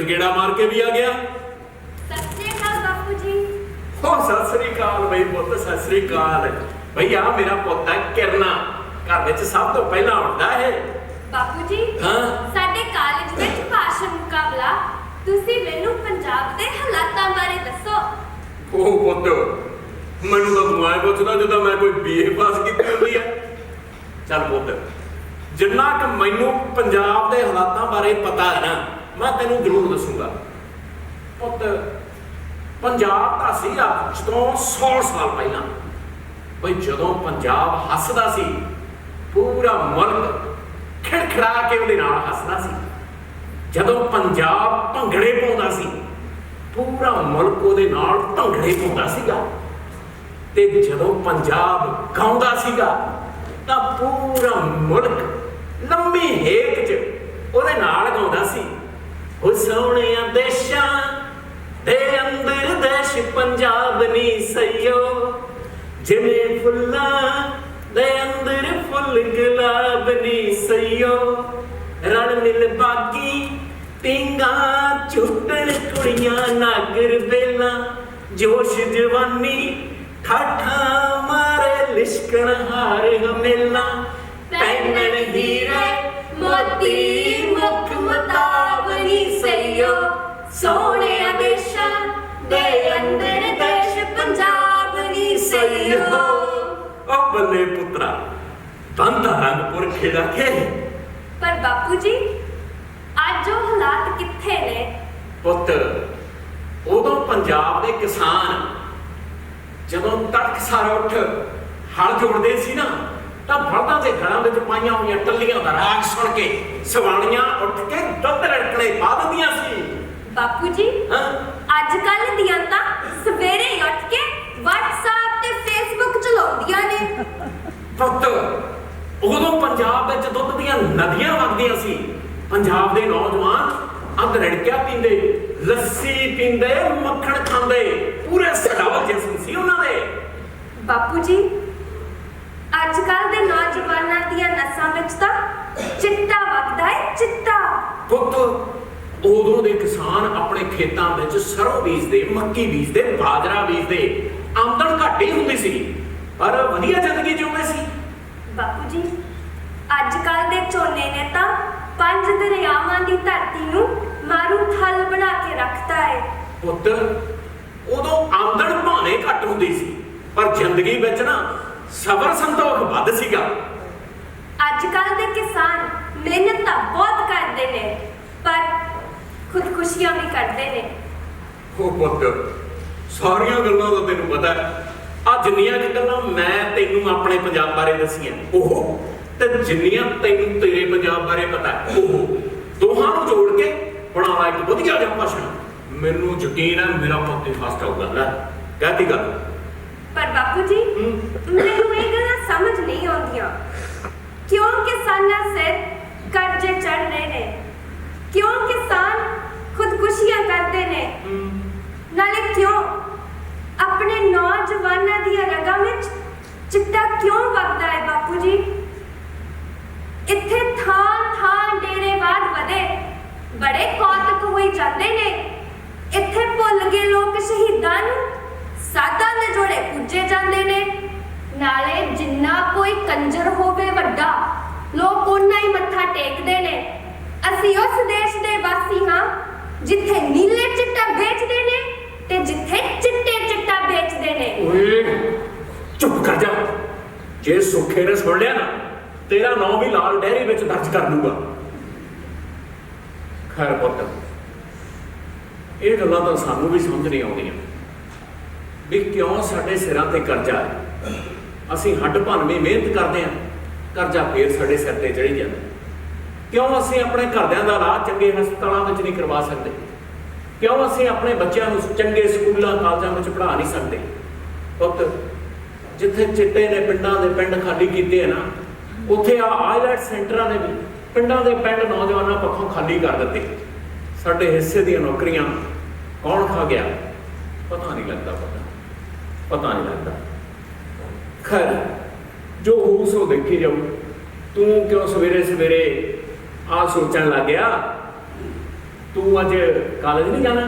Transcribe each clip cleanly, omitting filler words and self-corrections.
गेड़ा मार के भी आ गया। सत श्री अकाल बापू जी। हो सत श्री अकाल बई पुत, सत श्री अकाल। भई आ मेरा पुत है किरना, घर विच सब तो पहला उठदा है। बापू जी हाँ साडे कालेज विच भाषण मुकाबला, तुसी मैनू पंजाब दे हालातां बारे दसो। ओ पुत मैनू तो तू आए पुछदा जिद्दां मैं कोई बीए पास कीती हुंदी है। चल पुत जिन्ना क मैनू पंजाब दे हालातां बारे पता है ना, मैं तेनू जरूर दसूंगा। पुत पंजाब दा सी अज तो 100 साल पहला, बई जदों पंजाब हसदा सी पूरा मुल्क खिड़खिड़ा के उहदे नाल हसदा सी। जदों पंजाब भंगड़े पाउंदा सी पूरा मुल्क उहदे नाल भंगड़े पाउंदा सीगा। ते जदों पंजाब गाउंदा सीगा तां पूरा मुल्क लंबी हेक च उहदे नाल गाउंदा सी। ओ सोहणिया देशां दे अंदर देश पंजाब नी सईयो, जिवें फुल्लां दे अंदर फुल गुलाब नी सईयो। रल मिल बागी टींगा झुटण कुड़ियां नागर बेला, जोश जवानी ठाठा मारे लिशकण हार हमेला। पैनण हीरे मोती मुख मुताब नी सईयो, सोहणिया देशां दे अंदर देश पंजाब नी सईयो। ओ बल्ले पुत्रा बंदा रंगपुर खेड़ा के। पर बापू जी अज वो हालात कित्थे ने? पुत उदों पंजाब दे किसान जदों तड़कसार उठ हल जोड़दे सी ना, तां बलदां दे गलां विच पाईआं होईआं टल्लियां दा राग सुण के सवाणियां उठ के दुੱਧ रड़कणे पा दिंदियां सी। बापू जी अजकल दियां तां सवेरे उठ के WhatsApp ते Facebook चलाउंदियां ने। पुत उदों पंजाब विच दुੱਧ ਦੀਆਂ ਨਦੀਆਂ ਵਗਦੀਆਂ ਸੀ। पंजाब दे नौजवान अग रड़किया पींदे, लस्सी पींदे, मक्खण खांदे, पूरे सड़ावल जिस्म सी उन्हां दे। बापू जी अजकल दे नौजवानां दियां नसां विच तां चिट्टा वगदा है, चिट्टा। पुत उदों दे किसान अपने खेतां विच सरों बीजदे, मक्की बीजदे, बाजरा बीजदे, आमदन घट ही हुंदी सी पर वधिया जिंदगी जिउंदे सी। बापू जी अजकल दे झोने ने तां 5 दरियावां दी धरती नूं मारू थल बना के रखता है। पुत उदों आमदन भावें घट हुंदी सी पर जिंदगी विच ना सबर संतोख वध सीगा। अजकल दे किसान मेहनत तां बहुत करदे ने पर खुदकुशियां भी करदे ने। हो पुत सारियां गल्लां दा तैनूं पता है, आ जिन्नियां कि गल्लां मैं तैनूं अपने पंजाब बारे दसीआं ओह ते जिन्नियां तैनूं तेरे पंजाब बारे पता है ओह, दोहां नूं जोड़ के बना ला एक वधिया जिहा भाषण। मैनूं यकीन है मेरा पुत फस्ट आऊगा। लै कहती गल। पर बापू जी मैनूं ये गल्लां समझ नहीं आउंदियां, क्यों किसानां सिर कर्जे चढ़ रहे ने, क्यों किसान खुदकुशियां करते ने, नाले क्यों अपने नौजवानां दी रगां विच चिट्टा क्यों वगदा है? बापू जी इत्थे थां डेरेवाद वधे बड़े कौतक होई जांदे ने। इत्थे भुल गए लोग शहीदां नूं साधां दे जोड़े पूजे जांदे ने। नाले जिन्ना कोई कंजर होवे वड्डा लोग उन्ना ही मत्था टेकदे ने। असीं उस देश दे वासी हां जिथे नीले चिट्टा बेचदे ने ते जिथे चिट्टे चिट्टा बेचदे ने। ओए चुप कर जा, जे सुखे ने सुन लिया ना तेरा नाम भी लाल डेहरी विच दर्ज कर दूंगा। खैर पुत ये गल्लां तां सानूं भी समझ नहीं आउंदियां भी क्यों साडे सिरां ते करजा है। असीं हੱਡ भन्नवीं मेहनत करदे हां, करजा फेर साडे सिर ते चढ़ी जांदा। क्यों असीं अपने घरदिआं दा इलाज चंगे हस्पतालां विच नहीं करवा सकदे? क्यों असीं अपने बच्चों नूं चंगे स्कूलों कालजां विच पढ़ा नहीं सकते? पुत जिथे चिट्टे ने पिंडां दे पिंड खाली कीते है ना, उत्थे आईलैट सेंटरां ने भी पिंडां दे पिंड नौजवानों पक्षों खाली कर दिते। साडे हिस्से दी नौकरियां कौन खा गया पता नहीं लगता, पता नहीं लगता। खैर जो हो सो देखी जाऊ। तू क्यों सवेरे सवेरे आ सोचण लग गया? तू अज कॉलेज नहीं जाना?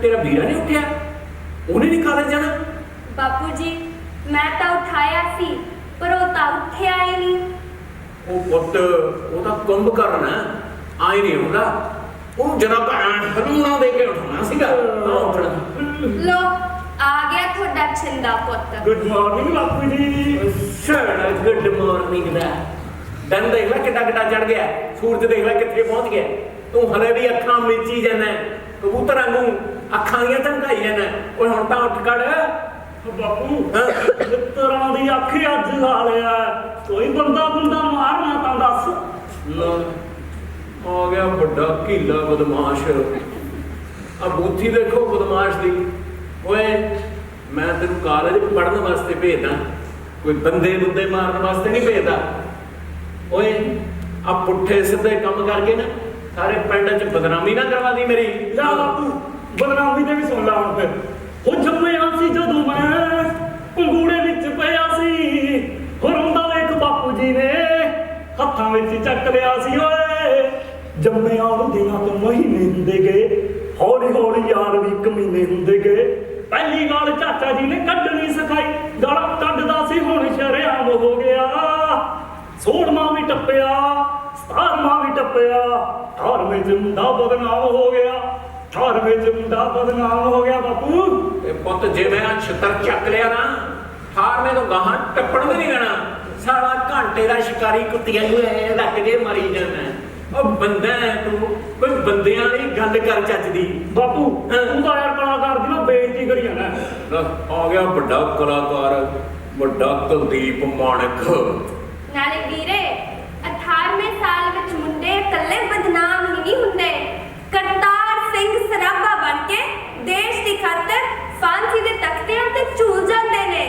तेरा वीरा नहीं उठिया, उन्हें नहीं कॉलेज जाना? बापू जी मैं तो उठाया सी पर वो तो उठिया ही नहीं। ओ पुत्त वो तो कुंभकर्ण आए नहीं होगा, ਉਹਨੂੰ ਜਰਾ ਭੈਣ ਹਲੂਣਾ ਦੇ ਕੇ ਉਠਾਉਣਾ ਸੀਗਾ ਤਾਂ ਉੱਠਣਾ। लो आ गया थोड़ा छिंदा पुੱਤ। ਗੁੱਡ ਮਾਰਨਿੰਗ ਬਾਪੂ ਜੀ। ਸ਼ਰਣਾ ਗੁੱਡ ਮਾਰਨਿੰਗ ਦਾ ਦਿਨ ਦੇਖ ਲੈ ਕਿੱਡਾ ਕਿੱਡਾ ਚੜ ਗਿਆ, ਸੂਰਜ ਦੇਖ ਲੈ ਕਿੱਥੇ ਪਹੁੰਚ ਗਿਆ, ਤੂੰ ਹਲੇ ਵੀ ਅੱਖਾਂ ਮੀਚੀ ਜਾਂਦਾ ਕਬੂਤਰ ਵਾਂਗੂ ਅੱਖਾਂ ਦੀਆਂ ਝਮਕਾਈ ਜਾਂਦਾ। ਓਏ ਹੁਣ ਤਾਂ ਉੱਠ ਖੜ ਬਾਪੂ ਮਿੱਤਰਾਂ ਦੀ ਅੱਖ ਅੱਜ ਲਾ ਲਿਆ, ਕੋਈ ਬੰਦਾ ਮਾਰਨਾ ਤਾਂ ਦੱਸ। ਆ ਗਿਆ ਵੱਡਾ ਕੀਲਾ ਬਦਮਾਸ਼। ਆ ਬੂਥੀ ਦੇਖੋ ਬਦਮਾਸ਼ ਦੀ। ਓਏ ਮੈਂ ਤੈਨੂੰ ਕਾਲਜ ਪੜ੍ਹਨ ਵਾਸਤੇ ਭੇਜਦਾ, ਕੋਈ ਬੰਦੇ ਬੁੰਦੇ ਮਾਰਨ ਵਾਸਤੇ ਨਹੀਂ ਭੇਜਦਾ। ਓਏ ਆ ਪੁੱਠੇ ਸਿੱਧੇ ਕੰਮ ਕਰਕੇ ਨਾ ਸਾਰੇ ਪਿੰਡ 'ਚ ਬਦਨਾਮੀ ਨਾ ਕਰਵਾ ਦੀ ਮੇਰੀ। ਜਾ ਬਾਪੂ ਬਦਨਾਮੀ ਤੇ ਵੀ ਸੁਣ ਲਾ ਹੁਣ ਫਿਰ। ਉਹ ਜੰਮਿਆ ਸੀ ਜਦੋਂ ਮੈਂ ਪੰਗੂੜੇ ਵਿੱਚ ਪਿਆ ਸੀ, ਹੁਣ ਹੁੰਦਾ ਵੇਖ ਬਾਪੂ ਜੀ ਨੇ ਹੱਥਾਂ ਵਿੱਚ ਚੱਕ ਲਿਆ ਸੀ। ਓਏ ਜੰਮਿਆ ਨੂੰ ਦਿਨਾਂ ਤੋਂ ਮਹੀਨੇ ਹੁੰਦੇ ਗਏ, ਹੌਲੀ ਹੌਲੀ ਯਾਰ ਵੀ ਕਮੀਨੇ ਹੁੰਦੇ ਗਏ। ਪਹਿਲੀ ਗੱਲ ਚਾਚਾ ਜੀ ਨੇ ਕੱਢਣੀ ਸਿਖਾਈ, ਗਲ ਕੱਢਦਾ ਸੀ ਹੁਣ ਸ਼ਰੇਆਮ ਹੋ ਗਿਆ। 16ਵਾਂ ਵੀ ਟੱਪਿਆ 17ਵਾਂ ਵੀ ਟੱਪਿਆ, 18ਵੇਂ 'ਚ ਮੁੰਡਾ ਬਦਨਾਮ ਹੋ ਗਿਆ, 18ਵੇਂ 'ਚ ਮੁੰਡਾ ਬਦਨਾਮ ਹੋ ਗਿਆ। ਬਾਪੂ ਇਹ ਪੁੱਤ ਜੇ ਮੈਂ ਛਿੱਤਰ ਚੱਕ ਲਿਆ ਨਾ 18ਵੇਂ ਤੋਂ ਗਾਹਾਂ ਟੱਪਣ ਵੀ ਨਹੀਂ ਦੇਣਾ। ਸਾਰਾ ਘੰਟੇ ਦਾ ਸ਼ਿਕਾਰੀ ਕੁੱਤੀਆਂ ਨੂੰ ਐ ਲੱਗ ਜੇ ਮਰੀ ਜਾਂਦਾ। ਉਹ ਬੰਦਾ ਹੈ ਤੂੰ, ਕੋਈ ਬੰਦਿਆਂ ਵਾਲੀ ਗੱਲ ਕਰ ਚੱਜਦੀ। ਬਾਪੂ ਤੂੰ ਤਾਂ ਯਾਰ ਕਲਾਕਾਰ ਦੀ ਨਾ ਬੇਇੱਜ਼ਤੀ ਕਰੀ ਜਾਂਦਾ। ਆ ਗਿਆ ਵੱਡਾ ਕਲਾਕਾਰ, ਵੱਡਾ ਕੁਲਦੀਪ ਮਾਣਕ। ਨਾਲੇ ਵੀਰੇ 18ਵੇਂ ਸਾਲ ਵਿੱਚ ਮੁੰਡੇ ਇਕੱਲੇ ਬਦਨਾਮ ਹੀ ਨਹੀਂ ਹੁੰਦੇ, ਕਰਤਾਰ ਸਿੰਘ ਸਰਾਭਾ ਬਣ ਕੇ ਦੇਸ਼ ਦੀ ਖਾਤਰ ਫਾਂਸੀ ਦੇ ਤਖਤਿਆਂ ਤੇ ਝੂਲ ਜਾਂਦੇ ਨੇ।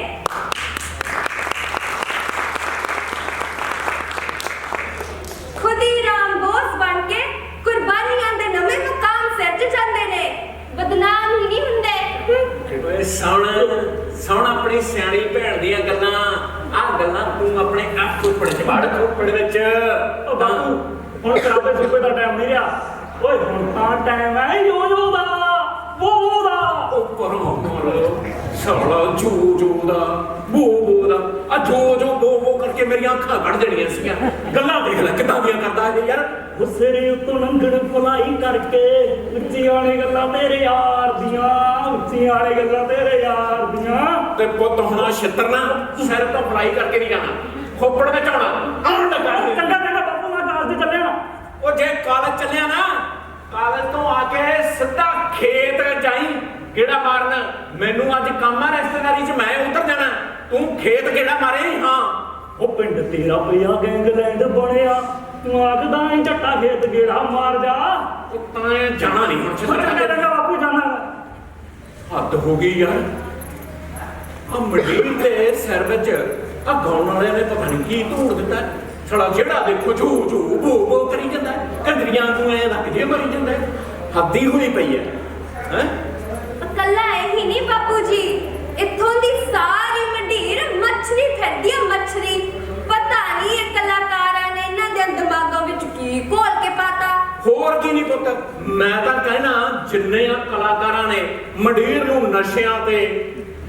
ਖੁਦੀਰਾਮ ਬੋਸ ਬਣ ਕੇ ਕੁਰਬਾਨੀਆਂ ਦੇ ਨਵੇਂ ਮੁਕਾਮ ਸਿਰਜ ਜਾਂਦੇ ਨੇ, ਬਦਨਾਮ ਹੀ ਨਹੀਂ ਹੁੰਦੇ। ਓਏ ਸੁਣ ਆਪਣੀ ਸਿਆਣੀ ਭੈਣ ਦੀਆਂ ਗੱਲਾਂ। ਆਹ ਗੱਲਾਂ ਤੂੰ ਆਪਣੇ ਅੱਖ ਉੱਪੜ ਚ ਵੜ ਖੋਪੜ ਵਿੱਚ। ਉਹ ਬਾਪੂ ਹੁਣ ਕਰਾਵੇ ਸੁੱਪੇ ਦਾ ਟਾਈਮ ਨਹੀਂ ਰਿਹਾ। ਓਏ ਹੁਣ ਤਾਂ ਟਾਈਮ ਹੈ ਯੋ ਦਾ ਵੋ ਦਾ। ਉਹ ਪਰੋਂ ਸਾਲਾ ਜੋ ਦਾ ਬੋ ਦਾ ਆ ਜੋ ਬੋ ਕਰਕੇ ਮੇਰੀਆਂ ਅੱਖਾਂ ਕੱਢ ਦੇਣੀਆਂ ਸੀਗੀਆਂ। ਗੱਲਾਂ ਦੇਖ ਲੈ ਕਿੱਦਾਂ ਦੀਆਂ ਕਰਦਾ ਇਹ ਯਾਰ। ਗੁੱਸੇ ਉੱਤੋਂ ਲੰਘਣ ਭਲਾਈ ਕਰਕੇ, ਉੱਚੀਆਂ ਵਾਲੇ ਗੱਲਾਂ ਤੇਰੇ ਯਾਰ ਦੀਆਂ, ਉੱਚੀਆਂ ਵਾਲੇ ਗੱਲਾਂ ਤੇਰੇ ਯਾਰ ਦੀਆਂ। ਤੇ ਪੁੱਤ ਹੁਣ ਛਿੱਤਰ ਨਾ ਸਿਰ ਤੋਂ ਫਲਾਈ ਕਰਕੇ ਨਹੀਂ ਜਾਣਾ, ਖੋਪੜ ਵਿੱਚ ਆਉਣਾ। ਆਉਣ ਲੱਗਾ ਚੰਗਾ ਬਾਪੂ ਮੈਂ ਕਾਲਜ ਚੱਲਿਆ। ਉਹ ਜੇ ਕਾਲਜ ਚੱਲਿਆ ਨਾ, ਕਾਲਜ ਤੋਂ ਆ ਕੇ ਸਿੱਧਾ ਖੇਤ ਜਾਈ ਕਿਹੜਾ ਮਾਰਨ। ਮੈਨੂੰ ਅੱਜ ਕੰਮ ਆ ਰਿਸ਼ਤੇਦਾਰੀ 'ਚ, ਮੈਂ ਉੱਧਰ ਜਾਣਾ, ਤੂੰ ਖੇਤ ਕਿਹੜਾ ਮਾਰੇ। ਹਾਂ ਉਹ ਪਿੰਡ ਤੇਰਾ ਪਿਆ ਗੈਂਗਲੈਂਡ ਬਣਿਆ, ਤੂੰ ਆਖਦਾ ਏ ਜੱਟਾ ਖੇਤ ਗੇੜਾ ਮਾਰ ਜਾ। ਉਹ ਤਾਂ ਜਾਣਾ ਨਹੀਂ ਹੁਣ ਚੰਗਾ ਬਾਪੂ ਜਾਣਾ। ਹੱਦ ਹੋ ਗਈ ਯਾਰ। ਆ ਮੰਡੀਰ ਦੇ ਸਿਰ ਵਿੱਚ ਆ ਗਾਉਣ ਵਾਲਿਆਂ ਨੇ ਪਤਾ ਨਹੀਂ ਕੀ ਧੂੜ ਦਿੱਤਾ। ਸਾਲਾ ਜਿਹੜਾ ਦੇਖੋ ਝੂ ਬੋ ਕਰੀ ਜਾਂਦਾ, ਕੰਦਰੀਆਂ ਨੂੰ ਐ ਲੱਗ ਜੇ ਮਰੀ ਜਾਂਦਾ। ਹੱਦੀ ਹੋਈ ਪਈ ਹੈ। ਇਕੱਲਾ ਇਹੀ ਨਹੀਂ ਬਾਪੂ ਜੀ, ਇੱਥੋਂ ਦੀ ਸਾਰੀ ਮੰਡੀਰ ਮੱਛਰੀ ਫਿਰਦੀ ਆ, ਮੱਛਰੀ। ਪਤਾ ਨਹੀਂ ਇਹ ਕਲਾਕਾਰਾਂ ਨੇ ਇਹਨਾਂ ਦੇ ਦਿਮਾਗਾਂ ਵਿੱਚ ਕੀ ਘੋਲ ਕੇ ਪਾਤਾ। ਹੋਰ ਕੀ ਨਹੀਂ ਪੁੱਤ, ਮੈਂ ਤਾਂ ਕਹਿਣਾ ਜਿੰਨੇ ਆ ਕਲਾਕਾਰਾਂ ਨੇ ਮੰਡੀਰ ਨੂੰ ਨਸ਼ਿਆਂ ਤੇ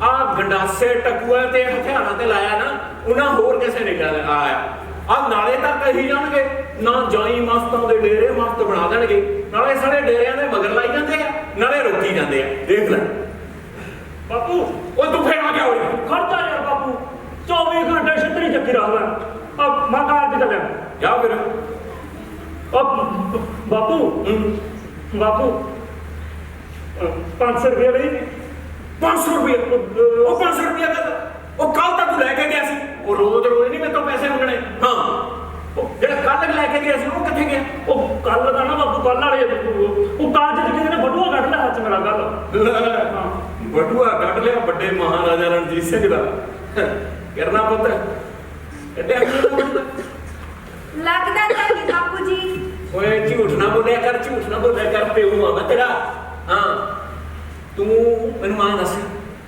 ਆ ਗੰਡਾਸੇ ਟਕੂਆਂ ਤੇ ਹਥਿਆਰਾਂ ਤੇ ਲਾਇਆ ਨਾ, ਉਹਨਾਂ ਹੋਰ ਕਿਸੇ ਨੇ ਆਇਆ। ਆ ਨਾਲੇ ਤਾਂ ਕਹੀ ਜਾਣਗੇ ਨਾ ਜਾਈ ਮਸਤਾਂ ਦੇ ਡੇਰੇ ਮਸਤ ਬਣਾ ਦੇਣਗੇ, ਨਾਲੇ ਸਾਰੇ ਡੇਰਿਆਂ ਦੇ ਮਗਰ ਲਾਈ ਜਾਂਦੇ ਆ, ਨਾਲੇ ਰੋਕੀ ਜਾਂਦੇ ਆ। ਦੇਖ ਲੈ ਬਾਪੂ ਉਹ ਤੂੰ ਫੇਰ ਆ ਗਿਆ ਹੋਇਆ ਖਰਚਾ ਯਾਰ ਬਾਪੂ 24 ਘੰਟੇ ਛਤਰੀ ਚੱਕੀ ਰੱਖਦਾ। ਮੈਂ ਕਾਲਜ ਚੱਲਿਆ। ਜਾ ਫਿਰ। ਬਾਪੂ 500 ਰੁਪਏ ਲਈ। 500 ਰੁਪਏ? ਉਹ 500 ਰੁਪਏ ਦਾ ਉਹ ਕੱਲ ਤੱਕ ਲੈ ਕੇ ਗਿਆ ਸੀ। ਉਹ ਰੋਜ਼ ਨਹੀਂ ਮੇਰੇ ਤੋਂ ਪੈਸੇ ਮੰਗਣੇ। ਹਾਂ ਉਹ ਜਿਹੜਾ ਕੱਲ ਲੈ ਕੇ ਗਿਆ ਸੀ ਉਹ ਕਿੱਥੇ ਗਿਆ? ਉਹ ਕੱਲ ਦਾ ਨਾ ਬਾਪੂ, ਕੱਲ ਵਾਲੇ ਉਹ ਕਾਲਜ ਚ ਕਿਸੇ ਨੇ ਬਟੂਆ ਕੱਢ ਲਿਆ ਹੱਥ ਮੇਰਾ ਕੱਲ। ਬਟੂਆ ਕੱਢ ਲਿਆ ਵੱਡੇ ਮਹਾਰਾਜਾ ਰਣਜੀਤ ਸਿੰਘ ਦਾ। ਕਰਨਾ ਪੁੱਤ ਐਡੇ ਲੱਗਦਾ ਤਾਂ ਨਹੀਂ ਬਾਪੂ ਜੀ। ਓਏ ਝੂਠ ਨਾ ਬੋਲਿਆ ਕਰ, ਝੂਠ ਨਾ ਬੋਲਿਆ ਕਰ, ਪਿਓ ਆ ਮੈਂ ਤੇਰਾ। ਹਾਂ ਤੂੰ ਮੈਨੂੰ ਮਾਂ ਦੱਸ,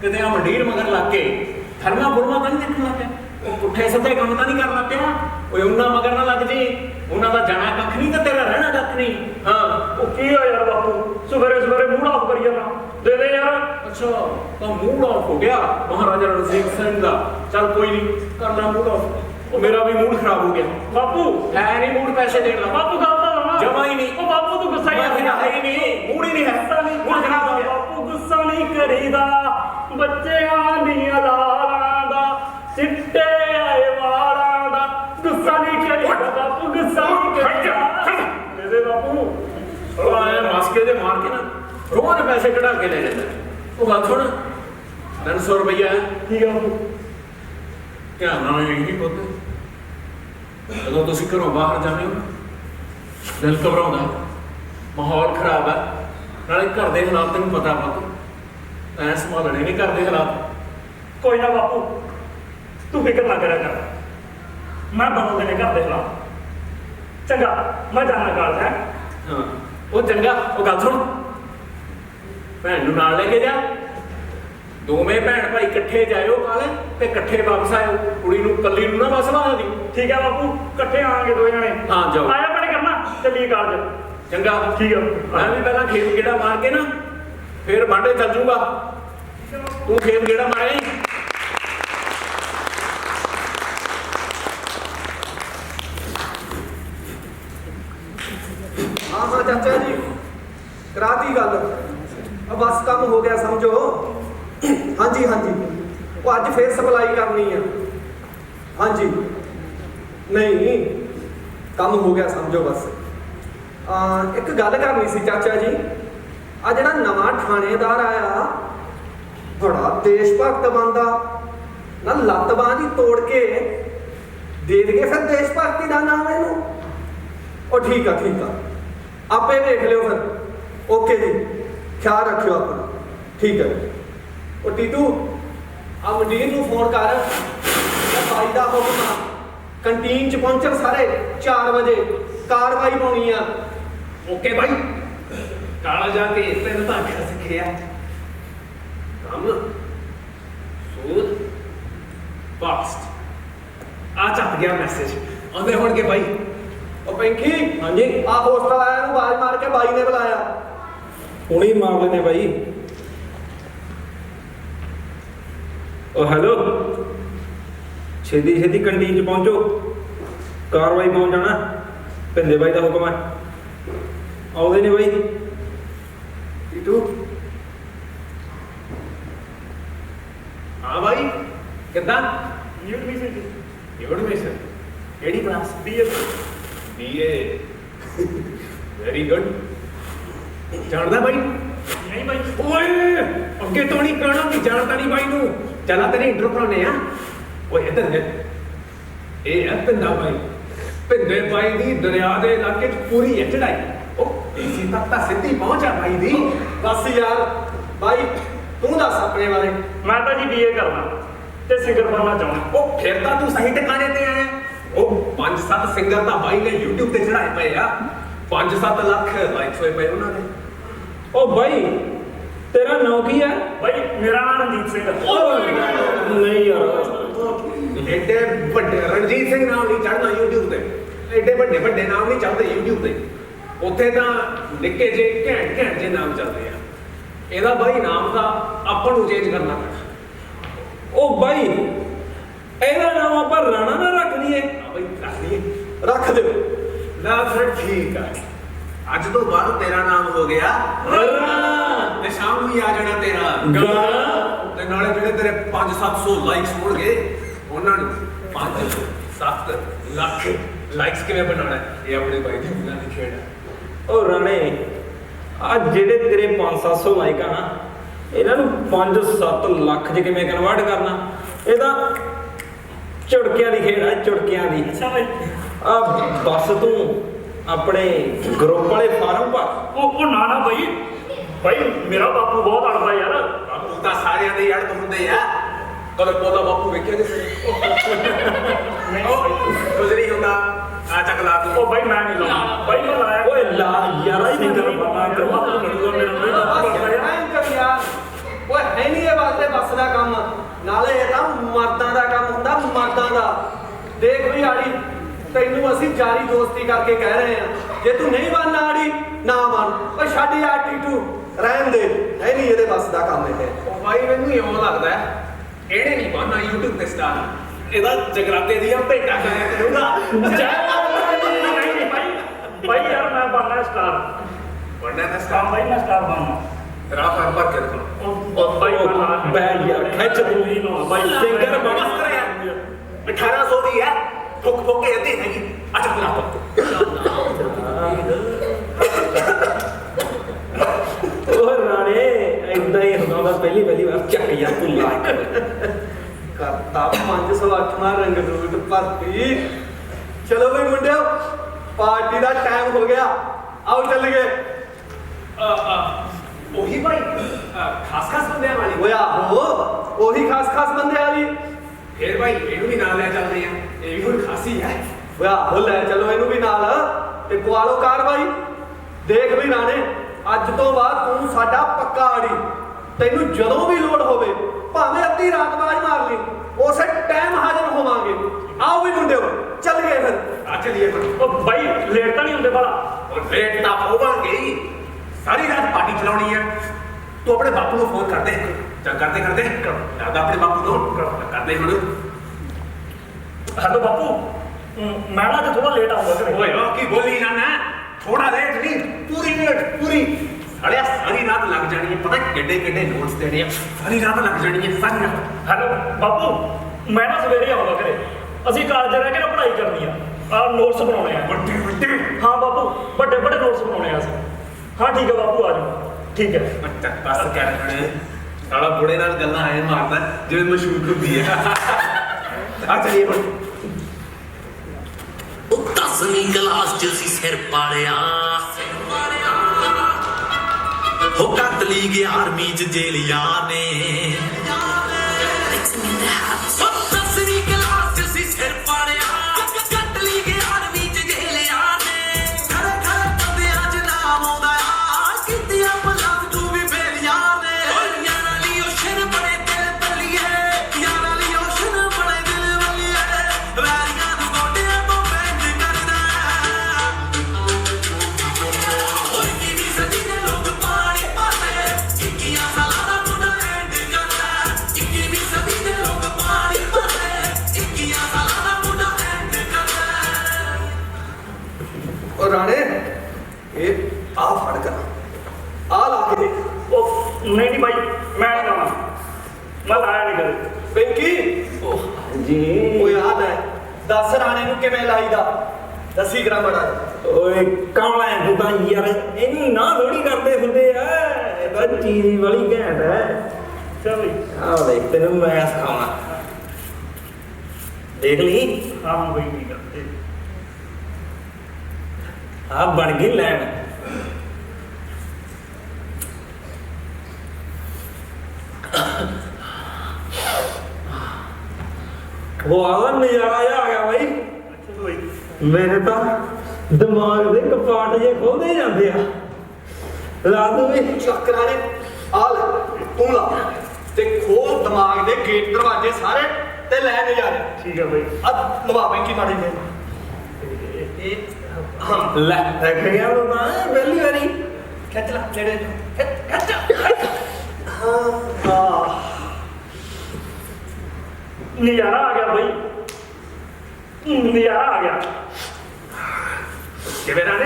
ਕਿਤੇ ਆ ਮੰਡੀਰ ਮਗਰ ਲੱਗ ਕੇ ਥਰਮਾ ਬੁਰਮਾ ਤਾਂ ਨਹੀਂ ਦੇਖਣ ਲੱਗ ਪਿਆ? ਉਹ ਪੁੱਠੇ ਸਿੱਧੇ ਕੰਮ ਤਾਂ ਨਹੀਂ ਕਰਨਾ ਪਿਆ ਓਏ ਉਹਨਾਂ ਮਗਰ ਨਾ ਲੱਗ ਜੀ ਉਹਨਾਂ ਦਾ ਜਾਣਾ ਕੱਖ ਨਹੀਂ ਤੇ ਤੇਰਾ ਰਹਿਣਾ ਕੱਖ ਨਹੀਂ ਹਾਂ ਉਹ ਕੀ ਆ ਯਾਰ ਬਾਪੂ ਸਵੇਰੇ ਸਵੇਰੇ ਮੂਡ ਆਫ ਕਰੀ ਜਾਣਾ ਦੇ ਦੇ ਯਾਰ ਅੱਛਾ ਤਾਂ ਮੂਡ ਆਫ ਹੋ ਗਿਆ ਮਹਾਰਾਜਾ ਰਣਜੀਤ ਸਿੰਘ ਦਾ ਚੱਲ ਕੋਈ ਨਹੀਂ ਕਰਨਾ ਮੂਡ ਆਫ ਉਹ ਮੇਰਾ ਵੀ ਮੂਡ ਖਰਾਬ ਹੋ ਗਿਆ ਬਾਪੂ ਹੈ ਨਹੀਂ ਮੂਡ ਪੈਸੇ ਦੇਣ ਦਾ ਬਾਪੂ ਗੱਲ ਤਾਂ ਨਾ ਜਮਾ ਹੀ ਨਹੀਂ ਉਹ ਬਾਪੂ ਤੂੰ ਗੁੱਸਾ ਹੈ ਹੀ ਹੀ ਨਹੀਂ ਮੂਡ ਹੀ ਨਹੀਂ ਹੈ ਗੁੱਸਾ ਨਹੀਂ ਮੂਡ ਖਰਾਬ ਹੋ ਗਿਆ ਬਾਪੂ ਗੁੱਸਾ ਨਹੀਂ ਕਰੀਦਾ ਬੱਚਿਆਂ ਦੀਆਂ ਲਾਲਾਂ ਦਾ ਚਿੱਟੇ ਆਏ ਵਾਲਾਂ ਦਾ ਗੁੱਸਾ ਨਹੀਂ ਕਰੀਦਾ ਬਾਪੂ ਗੁੱਸਾ ਨਹੀਂ ਕਰੀਦਾ ਮੇਰੇ ਬਾਪੂ ਉਹ ਆਇਆ ਮਾਸਕੇ ਦੇ ਮਾਰ ਕੇ ਨਾ ਰੋਜ਼ ਪੈਸੇ ਕਢਾ ਕੇ ਲੈ ਜਾਂਦਾ ਉਹ ਗੱਲ ਸੁਣ 300 ਰੁਪਈਆ ਹੈ ਠੀਕ ਆ ਬਾਪੂ ਧਿਆਨ ਨਾਲ ਇਹੀ ਪੁੱਤ ਜਦੋਂ ਤੁਸੀਂ ਘਰੋਂ ਬਾਹਰ ਜਾਂਦੇ ਹੋ ਨਾ, ਦਿਲ ਘਬਰਾਉਂਦਾ ਮਾਹੌਲ ਖਰਾਬ ਹੈ ਨਾਲੇ ਘਰ ਦੇ ਹਾਲਾਤ ਤੈਨੂੰ ਪਤਾ ਪੁੱਤ ਐ ਸੰਭਾਲਣੇ ਨਹੀਂ ਘਰ ਦੇ ਹਾਲਾਤ ਕੋਈ ਨਾ ਬਾਪੂ ਤੂੰ ਫਿਕਰ ਨਾ ਕਰਿਆ ਕਰ ਮੈਂ ਬਦਲ ਦੇਣੇ ਘਰ ਦੇ ਹਾਲਾਤ ਚੰਗਾ ਮੈਂ ਜਾਣਾ ਕਾਲਜ ਹੈ ਹਾਂ ਉਹ ਚੰਗਾ ਉਹ ਗੱਲ ਸੁਣ ਭੈਣ ਨੂੰ ਨਾਲ ਲੈ ਕੇ ਜਾ ਦੋਵੇਂ ਭੈਣ ਭਾਈ ਇਕੱਠੇ ਜਾਇਓ ਕਾਲੇ ਤੇ ਇਕੱਠੇ ਵਾਪਸ ਆਇਓ ਕੁੜੀ ਨੂੰ ਕੱਲੀ ਨੂੰ ਨਾ ਬਸ ਲਾ ਦੀ ਠੀਕ ਹੈ ਬਾਪੂ ਇਕੱਠੇ ਆਵਾਂਗੇ ਦੋ ਜਣੇ ਹਾਂ ਜਾਓ ਆਇਆ ਪੜੇ ਕਰਨਾ ਚੱਲੀਏ ਕਾਲਜ ਚੰਗਾ ਠੀਕ ਆ ਮੈਂ ਵੀ ਪਹਿਲਾਂ ਖੇਤ ਗੇੜਾ ਮਾਰ ਕੇ ਨਾ ਫਿਰ ਬਾਂਡੇ ਚੱਲ ਜੂਗਾ ਤੂੰ ਖੇਤ ਗੇੜਾ ਮਾਰਿਆ ਹੀ हाँ हाँ चाचा जी कराती गल अब बस कम हो गया समझो हाँ जी वो अज फिर सप्लाई करनी है हाँ जी नहीं कम हो गया समझो बस एक गल करनी सी चाचा जी आ जिहड़ा नवां थानेदार आया बड़ा देश भगत बनदा ना लत्त बांह दी तोड़ के दे दईए फिर देश भगती का नाम इहनूं ओ ठीक है आपे देख लियो फिर ओके जी ख्याल रखियो अपना ठीक है ओ टीटू आ मंडीर नूं फोन कर भाई का हुक्म कंटीन च पहुंचण सारे 4 बजे कार्रवाई पाउणी आ ओके भाई काला जाके तेन तो आख्या सिखिया कम सूद फास्ट आ चप गया मैसेज आंदे होणगे भाई ओ पेंकी हाँ जी आ होस्टल आया नूं आवाज मार के बाई ने बुलाया हुणी मार लेने भाई ओ हेलो छेती छेती कंटीन च पहुंचो कार्रवाई पहुंच जाना भिंदे भाई का हुक्म है आउदे ने भाई टीटू हाँ भाई किदा न्यू एडमिशन एडमिशन केड़ी class BA BA very good जानदा भाई नहीं भाई ओए अगे तो नहीं कहना कि जानता नहीं भाई नू चला तेरे इंट्रो कराने आ ओए इधर दे ए है पिंदा भाई पिंदे भाई दी दरिया दे इलाके च पूरी है चढ़ाई ओ इसी तक ता सिद्धी पहुंचा भाई दी बस यार भाई तू दस अपने बारे मैं तो जी बीए करना ते सिंगर बनना चाहना ओ फिर ता तू सही ठिकाने ते आया ओ 5-7 सिंगर ता भाई ने YouTube ते चढ़ाए पे आ 5-7 लाख लाइक्स होए पे उन्होंने ओ भाई तेरा नाम की है भाई मेरा नाम रणजीत सिंह है नहीं यार एडे बड़े रणजीत सिंह नाम नहीं चढ़ना YouTube ते एडे बड़े बड़े नाम नहीं चलते YouTube ते ਉੱਥੇ ਤਾਂ ਨਿੱਕੇ ਜੇ ਘੈਂਟ ਜੇ ਨਾਮ ਚੱਲਦੇ ਆ ਇਹਦਾ ਬਾਈ ਨਾਮ ਦਾ ਆਪਾਂ ਨੂੰ ਚੇਂਜ ਕਰਨਾ ਪੈਣਾ ओ भाई ਇਹਦਾ ਨਾਮ ਆਪਾਂ ਰਾਣਾ ਨਾ ਰੱਖ ਲਈਏ ਆ ਬਾਈ ਰੱਖ ਲਈਏ रख दो ਨਾ ਫਿਰ ਠੀਕ ਆ ਅੱਜ ਤੋਂ ਬਾਅਦ ਤੇਰਾ ਨਾਮ ਹੋ ਗਿਆ ਰਾਣਾ ਤੇ ਸ਼ਾਮ ਨੂੰ ਹੀ ਆ ਜਾਣਾ ਤੇਰਾ ਗਾਣਾ ਤੇ ਨਾਲੇ ਜਿਹੜੇ ਤੇਰੇ 5-700 ਲਾਈਕਸ ਹੋਣਗੇ ਉਹਨਾਂ ਨੂੰ 5-7 ਲੱਖ ਲਾਈਕਸ ਕਿਵੇਂ ਬਣਾਉਣਾ ਇਹ ਆਪਣੇ ਬਾਈ ਦੀ ਉਹਨਾਂ ਦੀ ਖੇਡ ਹੈ ओ ਰਾਣੇ ਆ ਜਿਹੜੇ ਤੇਰੇ 5-700 ਲਾਈਕ ਆ ਨਾ ਇਹਨਾਂ ਨੂੰ 5-7 ਲੱਖ ਚ ਕਿਵੇਂ ਕਨਵਰਟ ਕਰਨਾ ਇਹਦਾ ਚੁਟਕਿਆਂ ਦੀ ਖੇਡ ਹੈ ਚੁਟਕਿਆਂ ਦੀ अच्छा भाई ਆ ਬਸ ਤੂੰ ਆਪਣੇ ਗਰੁੱਪ ਵਾਲੇ ਫਾਰਮ ਭਰ ओ ना ना भाई भाई मेरा बापू बहुत अड़दा यार ਬਾਪੂ ਤਾਂ ਸਾਰਿਆਂ ਦੇ ਯਾਰ ਹੁੰਦੇ ਆ ਕਦੇ ਪੋਦਾ ਬਾਪੂ ਵੇਖਿਆ नहीं ਉਹ ਕੁਝ ਨਹੀਂ ਹੁੰਦਾ ਆ ਚੱਕ ਲਾ ओ ਤੂੰ भाई मैं नहीं लाऊंगा भाई मैं लाया ਓਏ ਲਾ ਯਾਰ नहीं ਸਿੰਗਰ नहीं ਬਣਾ तेरा बापू बनूंगा मेरा नहीं बापू बस बनता यार ਐਂ ਕਰ ਯਾਰ ਓਏ ਹੈ ਨਹੀਂ ਇਹ ਵਾਸਤੇ ਬੱਸ ਦਾ ਕੰਮ ਨਾਲੇ ਇਹ ਤਾਂ ਮਰਦਾਂ ਦਾ ਕੰਮ ਹੁੰਦਾ ਮਰਦਾਂ ਦਾ। ਦੇਖ ਵੀ ਆੜੀ, ਤੈਨੂੰ ਅਸੀਂ ਜਾਰੀ ਦੋਸਤੀ ਕਰਕੇ ਕਹਿ ਰਹੇ ਆ, ਜੇ ਤੂੰ ਨਹੀਂ ਬਣਨਾ ਆੜੀ ਨਾ ਬਣ। ਉਹ ਛੱਡ ਯਾਰ ਟੀਟੂ, ਰਹਿਣ ਦੇ, ਹੈ ਨਹੀਂ ਇਹਦੇ ਬਸ ਦਾ ਕੰਮ ਇਹ। ਉਹ ਭਾਈ ਮੈਨੂੰ ਇਉਂ ਲੱਗਦਾ ਇਹਨੇ ਨਹੀਂ ਬਣਨਾ YouTube ਤੇ ਸਟਾਰ, ਇਹਦਾ ਜਗਰਾਤੇ ਦੀਆਂ ਭੇਟਾਂ ਗਾਇਆ ਕਰੂਗਾ। ਨਹੀਂ ਭਾਈ ਯਾਰ ਮੈਂ ਬਣਨਾ ਸਟਾਰ। ਬਣਨਾ ਤਾਂ ਹਾਂ ਸਟਾਰ ਭਾਈ ਮੈਂ ਸਟਾਰ ਬਣਨਾ। ਰਾਹ ਭਰ ਕੇ ਰੱਖਣਾ। ਉਹ ਭਾਈ ਬੈਠ ਯਾਰ, ਖਿੱਚ ਤੂੰ ਹੀ ਨਾ ਭਾਈ ਸਿੰਗਰ ਬਣ। 1800 ਦੀ ਹੈ, ਫੁੱਕ ਫੁੱਕ ਕੇ ਅੱਧੀ ਹੈਗੀ। ਅੱਛਾ ਬੁਲਾ ਉਹ ਰਾਣੇ ਏਦਾਂ ਹੀ ਹੁੰਦਾ ਪਹਿਲੀ ਵਾਰ ਚੱਕ ਯਾਰ ਤੂੰ ਲਾਇਕ ਕਰਤਾ 508ਵਾਂ ਰੰਗਦੂਤ ਭਰਤੀ। ਚਲੋ ਬਈ ਮੁੰਡਿਓ, ਪਾਰਟੀ ਦਾ ਟਾਈਮ ਹੋ ਗਿਆ, ਆਓ ਚੱਲ ਗਏ। ਉਹੀ ਭਾਈ ਖਾਸ ਬੰਦਿਆਂ ਵਾਲੀ। ਓਏ ਆਹੋ, ਉਹੀ ਖਾਸ ਬੰਦੇ ਵਾਲੀ। ਫੇਰ ਭਾਈ ਇਹਨੂੰ ਵੀ ਨਾਲ ਲੈ ਚੱਲਦੇ ਆ, ਇਹ ਵੀ ਹੁਣ ਖਾਸੀ ਹੈ। ਓਏ ਆਹੋ, ਲੈ ਚਲੋ ਇਹਨੂੰ ਵੀ ਨਾਲ ਤੇ ਪਵਾ ਲਓ ਕਾਰਵਾਈ। ਦੇਖ ਵੀ ਰਾਣੇ, ਅੱਜ ਤੋਂ ਬਾਅਦ ਤੂੰ ਸਾਡਾ ਪੱਕਾ ਆੜੀ। ਤੈਨੂੰ ਜਦੋਂ ਵੀ ਲੋੜ ਹੋਵੇ ਭਾਵੇਂ ਅੱਧੀ ਰਾਤ ਬਾਅਦ ਮਾਰ ਲਈ, ਉਸੇ ਟਾਈਮ ਹਾਜ਼ਰ ਹੋਵਾਂਗੇ। ਆਓ ਵੀ ਮੁੰਡਿਓ, ਚੱਲ ਗਏ ਫਿਰ। ਆ ਚਲੀਏ ਫਿਰ। ਉਹ ਭਾਈ ਲੇਟ ਤਾਂ ਨਹੀਂ ਹੁੰਦੇ ਭਲਾ? ਉਹ ਲੇਟ ਤਾਂ ਹੋਵਾਂਗੇ ਹੀ, ਸਾਰੀ ਰਾਤ ਪਾਰਟੀ ਚਲਾਉਣੀ ਹੈ। ਤੂੰ ਆਪਣੇ ਬਾਪੂ ਨੂੰ ਫੋਨ ਕਰਦੇ ਚੱਲ ਕਰਦੇ ਦਾਦਾ ਆਪਣੇ ਬਾਪੂ ਨੂੰ ਕਰਦੇ ਹੁਣ। ਹੈਲੋ ਬਾਪੂ, ਮੈਂ ਨਾ ਅੱਜ ਥੋੜਾ ਲੇਟ ਆਉਂਗਾ ਘਰੇ। ਓਏ ਉਹ ਕੀ ਬੋਲੀ ਜਾਣਾ, ਥੋੜਾ ਲੇਟ ਨਹੀਂ, ਪੂਰੀ ਅੜਿਆ ਸਾਰੀ ਰਾਤ ਲੱਗ ਜਾਣੀ ਹੈ। ਪਤਾ ਕਿੱਡੇ ਨੋਟਸ ਦੇਣੇ ਆ, ਸਾਰੀ ਰਾਤ ਲੱਗ ਜਾਣੀ ਹੈ, ਸਾਰੀ ਰਾਤ। ਹੈਲੋ ਬਾਪੂ, ਮੈਂ ਨਾ ਸਵੇਰੇ ਆਉਂਗਾ ਘਰੇ। ਅਸੀਂ ਕਾਲਜ ਰਹਿ ਕੇ ਨਾ ਪੜ੍ਹਾਈ ਕਰਨੀ ਆ, ਨੋਟਸ ਬਣਾਉਣੇ ਆ ਵੱਡੇ। ਹਾਂ ਬਾਪੂ, ਵੱਡੇ ਨੋਟਸ ਬਣਾਉਣੇ ਆ ਅਸੀਂ। ਹਾਂ ਠੀਕ ਹੈ ਬਾਪੂ, ਆ ਜਾਓ। ਠੀਕ ਹੈ। ਅੱਛਾ ਬਸ ਕਹਿ ਰਹੇ ਸਾਲਾ ਬੁੜੇ ਨਾਲ ਗੱਲਾਂ ਆਏ ਮਾਰਦਾ ਜਿਵੇਂ ਮਸ਼ਹੂਰ ਹੁੰਦੀ ਹੈ। ਆ ਚਲੀਏ ਹੁਣ। ਉਹ 10ਵੀਂ ਕਲਾਸ ਚ ਸੀ ਸਿਰ ਪਾੜਿਆ, ਹੋ ਕੱਟ ਲਈ 11ਵੀਂ ਚ ਜੇਲਿਆਂ ਨੇ। ਉਹ 10ਵੀਂ ਕਲਾਸ ਚ ਸੀ ਸਿਰ ਪਾੜਿਆ, ਕੱਟ ਲਈ 11ਵੀਂ ਚ ਜੇਲਿਆਂ ਨੇ। ਖੜੇ ਬੰਦਿਆਂ ਚ ਨਾਮ ਆਉਂਦਾ ਆ, ਕੀਤੀਆਂ ਪਲਾਸ ਤੂੰ ਵੀ ਬੇਲੀਆਂ ਨੇ। ਯਾਰਾਂ ਲਈ ਓਸ਼ਨ ਬੜੇ ਦਿਲ ਬੱਲੀਏ, ਯਾਰਾਂ ਲਈ ਓਸ਼ਨ ਬੜੇ ਦਿਲ ਬੱਲੀਏ। ਵੈਰੀਆਂ ਨੂੰ ਗੋਡਿਆਂ ਤੋਂ ਬੈਂਡ ਕਰਦਾ, ਓਏ ਕਿਵੇਂ ਸਦੀ ਦੇ ਲੋਕ ਪਾਣੀ ਪਾਉਂਦੇ। 21 ਸਾਲਾਂ ਦਾ ਮੁੰਡਾ ਐਂਡ ਕਰਦਾ, 21ਵੀਂ ਸਦੀ ਦੇ ਲੋਕ ਪਾਣੀ ਪਾਉਂਦੇ। 21 ਸਾਲਾਂ ਦਾ ਮੁੰਡਾ ਐਂਡ ਕਰਦਾ। ਉਹ ਰਾਣੇ, ਇਹ ਆ ਫੜ ਕਰ, ਆ ਲਾ ਕੇ ਦੇਖ। ਉਹ ਨਹੀਂ ਭਾਈ, ਮੈਂ ਨਹੀਂ ਲਾਉਣਾ, ਮੈਂ ਲਾਇਆ ਨਹੀਂ ਕਦੇ। ਪਿੰਕੀ, ਜੀ ਓਏ ਆ ਲੈ, ਦੱਸ ਰਾਣੇ ਨੂੰ ਕਿਵੇਂ ਲਾਈਦਾ, ਦੱਸੀ ਕਰਾ ਮੜਾ। ਓਏ ਕੌਣ ਹੈ ਤੂੰ ਤਾਂ ਯਾਰ, ਇਹਨੂੰ ਨਾ ਥੋੜੀ ਕਰਦੇ ਹੁੰਦੇ ਆ। ਇਹ ਤਾਂ ਚੀਜ਼ ਵਾਲੀ ਘੈਂਟ ਹੈ। ਚੱਲ ਬਈ। ਆਹ ਦੇਖ ਤੈਨੂੰ ਮੈਂ ਸਿਖਾਉਣਾ, ਦੇਖ ਲਈ। ਹਾਂ ਬਈ ਠੀਕ ਆ। ਆ ਬਣ ਗਈ ਲੈਣ। ਉਹ ਆ ਨਜ਼ਾਰਾ ਜਿਹਾ ਆ ਗਿਆ ਬਾਈ। ਅੱਛਾ ਬਈ। ਮੇਰੇ ਤਾਂ ਦਿਮਾਗ ਦੇ ਕਪਾਟ ਜੇ ਖੋਲਦੇ ਜਾਂਦੇ ਆ। ਲਾ ਦੂੰ ਵੀ ਚੱਕ ਰਾਣੇ, ਆ ਲੈ ਤੂੰ ਲਾ ਤੇ ਖੋਲ ਦਿਮਾਗ ਦੇ ਗੇਟ ਦਰਵਾਜ਼ੇ ਸਾਰੇ ਤੇ ਲੈ ਨਜ਼ਾਰੇ। ਠੀਕ ਹੈ ਬਈ। ਆ ਲਵਾ ਪਿੰਕੀ ਮਾੜੀ ਨੇ। ਇਹ ਹਾਂ, ਲੈ ਦੇਖ ਗਿਆ ਉਹ ਤਾਂ ਪਹਿਲੀ ਵਾਰੀ। ਖਿੱਚ ਲੈ ਨੇੜੇ ਖਿੱਚ। ਹਾਂ ਨਜ਼ਾਰਾ ਆ ਗਿਆ ਬਈ, ਨਜ਼ਾਰਾ ਆ ਗਿਆ। ਕਿਵੇਂ ਰਾਣੇ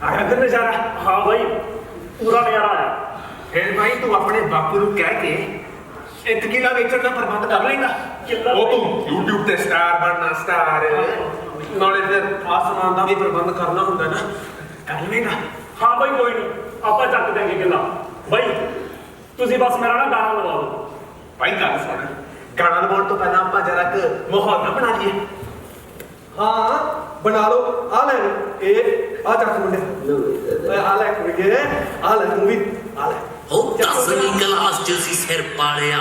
ਆ ਗਿਆ ਫਿਰ ਨਜ਼ਾਰਾ? ਹਾਂ ਬਈ, ਪੂਰਾ ਨਜ਼ਾਰਾ ਆਇਆ। ਫਿਰ ਭਾਈ ਤੂੰ ਆਪਣੇ ਬਾਪੂ ਨੂੰ ਕਹਿ ਕੇ 1 ਕਿੱਲਾ ਵੇਚਣ ਦਾ ਪ੍ਰਬੰਧ ਕਰ ਲੇਗਾ। ਕਿੱਲਾ ਉਹ ਤੂੰ YouTube ਤੇ ਸਟਾਰ ਬਣਨਾ, ਸਟਾਰ ਨਾਲੇ ਫਿਰ ਆਸਮਾਨ ਦਾ ਵੀ ਪ੍ਰਬੰਧ ਕਰਨਾ ਹੁੰਦਾ ਨਾ, ਕਰ ਲੇਗਾ। ਹਾਂ ਬਈ ਕੋਈ ਨਹੀਂ, ਆਪਾਂ ਚੱਕ ਦੇਂਗੇ ਕਿੱਲਾ। ਬਈ ਤੁਸੀਂ ਬਸ ਮੇਰਾ ਨਾ ਗਾਣਾ ਲਵਾ ਦਿਓ। ਭਾਈ ਗੱਲ ਸੁਣ, ਗਾਣਾ ਲਵਾਉਣ ਤੋਂ ਪਹਿਲਾਂ ਆਪਾਂ ਜਰਾ ਕੁ ਮਾਹੌਲ ਨਾ ਬਣਾ ਲਈਏ। ਹਾਂ ਬਣਾ ਲਓ। ਆ ਲੈ ਇਹ ਆ ਚੱਕ ਮੁੰਡੇ, ਓਏ ਆ ਲੈ ਕੁੜੀਏ, ਆ ਲੈ ਤੂੰ ਵੀ ਆ ਲੈ। ਉਹ 10ਵੀਂ ਕਲਾਸ ਚ ਸੀ ਸਿਰ ਪਾੜਿਆ,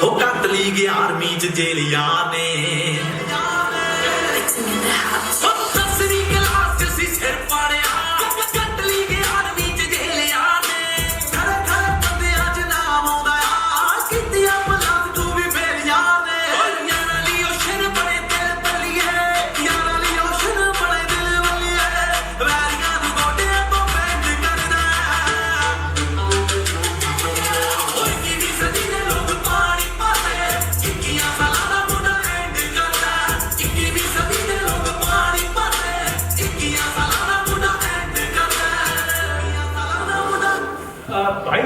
ਹੋ ਕੱਟ ਲਈ 11ਵੀਂ ਚ ਜੇਲਿਆਂ ਨੇ। ਉਹ 10ਵੀਂ ਕਲਾਸ ਚ ਸੀ ਸਿਰ ਪਾੜਿਆ, ਕੱਟ ਲਈ 11ਵੀਂ ਚ ਜੇਲਿਆਂ ਨੇ। ਖੜੇ ਬੰਦਿਆਂ ਚ ਨਾਮ ਆਉਂਦਾ ਆ, ਕੀਤੀਆਂ ਪਲਾਸ ਭਾਈ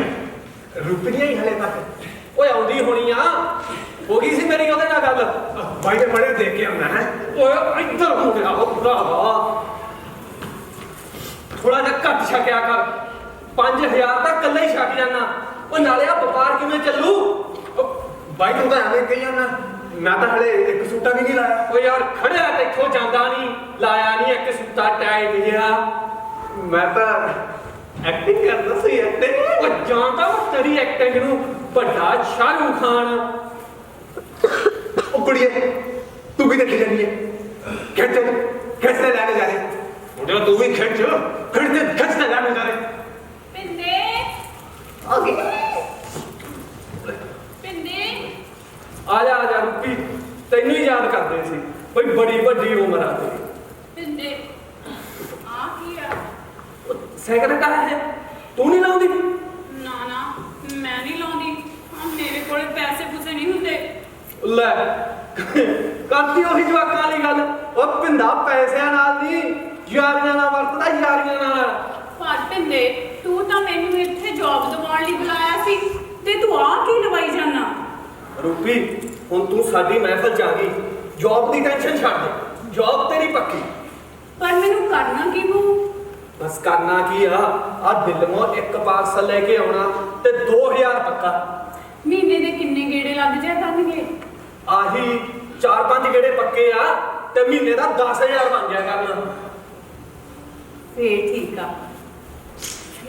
ਰੁਪਈਆ ਹੀ ਹਲੇ ਤੱਕ ਓਏ ਆਉਂਦੀ ਹੋਣੀ ਆ ਹੋ ਗਈ ਸੀ ਮੇਰੀ ਉਹਦੇ ਨਾਲ ਗੱਲ ਭਾਈ ਨੇ ਬੜੇ ਦੇਖ ਕੇ ਆਉਣਾ ਹੈ ਓਏ ਇੱਧਰ ਹੋ ਗਿਆ ਉਹ ਭਰਾਵਾ ਥੋੜਾ ਜਿਹਾ ਘੱਟ ਛਕਿਆ ਕਰ 5000 ਤਾਂ ਕੱਲਾ ਹੀ ਛਕ ਜਾਣਾ ਉਹ ਨਾਲੇ ਆ ਵਪਾਰ ਕਿਵੇਂ ਚੱਲੂ ਬਾਈ ਤੂੰ ਤਾਂ ਐਵੇਂ ਕਹੀ ਜਾਂਦਾ ਮੈਂ ਤਾਂ ਹਲੇ ਇੱਕ ਸੂਟਾ ਵੀ ਨਹੀਂ ਲਾਇਆ ਓ ਯਾਰ ਖੜਿਆ ਤੇ ਇੱਥੋਂ ਜਾਂਦਾ ਨਹੀਂ ਲਾਇਆ ਨਹੀਂ ਇੱਕ ਸੁੱਤਾ ਟਾਈਟ ਜਿਹਾ ਮੈਂ ਤਾਂ ਐਕਟਿੰਗ ਕਰਦਾ ਸੀ ਐਕਟਿੰਗ ਉਹ ਜਾਣਦਾ ਵਾ ਤੇਰੀ ਐਕਟਿੰਗ ਨੂੰ ਵੱਡਾ ਸ਼ਾਹਰੁਖ ਖਾਨ ਉਹ ਕੁੜੀਏ ਤੂੰ ਵੀ ਦੇਖੀ ਜਾਂਦੀ ਹੈ ਖਿੱਚ ਲੈ ਲੈ ਜਾ ਰਹੇ ਮੁੰਡਾ ਤੂੰ ਵੀ ਖਿੱਚ ਲੈ ਲੈ ਜਾ ਰਹੇ ਪਿੰਦੇ ਆ ਗਈ ਪਿੰਦੇ ਆ ਜਾ ਰੂਪੀ ਤੈਨੂੰ ਹੀ ਯਾਦ ਕਰਦੇ ਸੀ ਬਈ ਬੜੀ ਵੱਡੀ ਉਮਰ ਆ ਤੇਰੀ ਪਿੰਦੇ ਆ ਕੀ ਆ ਸੈਕਿੰਡ ਕਾ ਹੈ ਤੂੰ ਨਹੀਂ ਲਾਉਂਦੀ ਨਾ ਮੈਂ ਨਹੀਂ ਲਾਉਂਦੀ ਮੇਰੇ ਕੋਲ ਪੈਸੇ ਪੂਸੇ ਨਹੀਂ ਹੁੰਦੇ ਲੈ ਕਰਤੀ ਉਹੀ ਜਵਾਕਾਂ ਵਾਲੀ ਗੱਲ ਉਹ ਪਿੰਦਾ ਪੈਸਿਆਂ ਨਾਲ ਨਹੀਂ ਯਾਰੀਆਂ ਨਾਲ ਵਰਤਦਾ ਯਾਰੀਆਂ ਨਾਲ ਪਰ ਪਿੰਦੇ ਤੂੰ ਤਾਂ ਮੈਨੂੰ ਇੱਥੇ ਜੌਬ ਦਿਵਾਉਣ ਲਈ ਬੁਲਾਇਆ ਸੀ ਤੇ ਤੂੰ ਆ ਕੀ ਲਵਾਈ ਜਾਣਾ ਰੂਪੀ ਹੁਣ ਤੂੰ ਸਾਡੀ ਮਹਿਫਲ ਚ ਆ ਗਈ ਜੌਬ ਦੀ ਟੈਨਸ਼ਨ ਛੱਡ ਦੇ ਜੌਬ ਤੇਰੀ ਪੱਕੀ ਪਰ ਮੈਨੂੰ ਕਰਨਾ ਕੀ ਪਊ ਬਸ ਕਰਨਾ ਕੀ ਆ ਦਿਲੋਂ ਇੱਕ ਪਾਰਸਲ ਲੈ ਕੇ ਆਉਣਾ ਤੇ 2000 ਪੱਕਾ ਮਹੀਨੇ ਦੇ ਕਿੰਨੇ ਗੇੜੇ ਲੱਗ ਜਾ ਕਰਨਗੇ ਆਹੀ 4-5 ਗੇੜੇ ਪੱਕੇ ਆ ਤੇ ਮਹੀਨੇ ਦਾ 10000 ਬਣ ਗਿਆ ਕਰਨਾ ਫੇਰ ਠੀਕ ਆ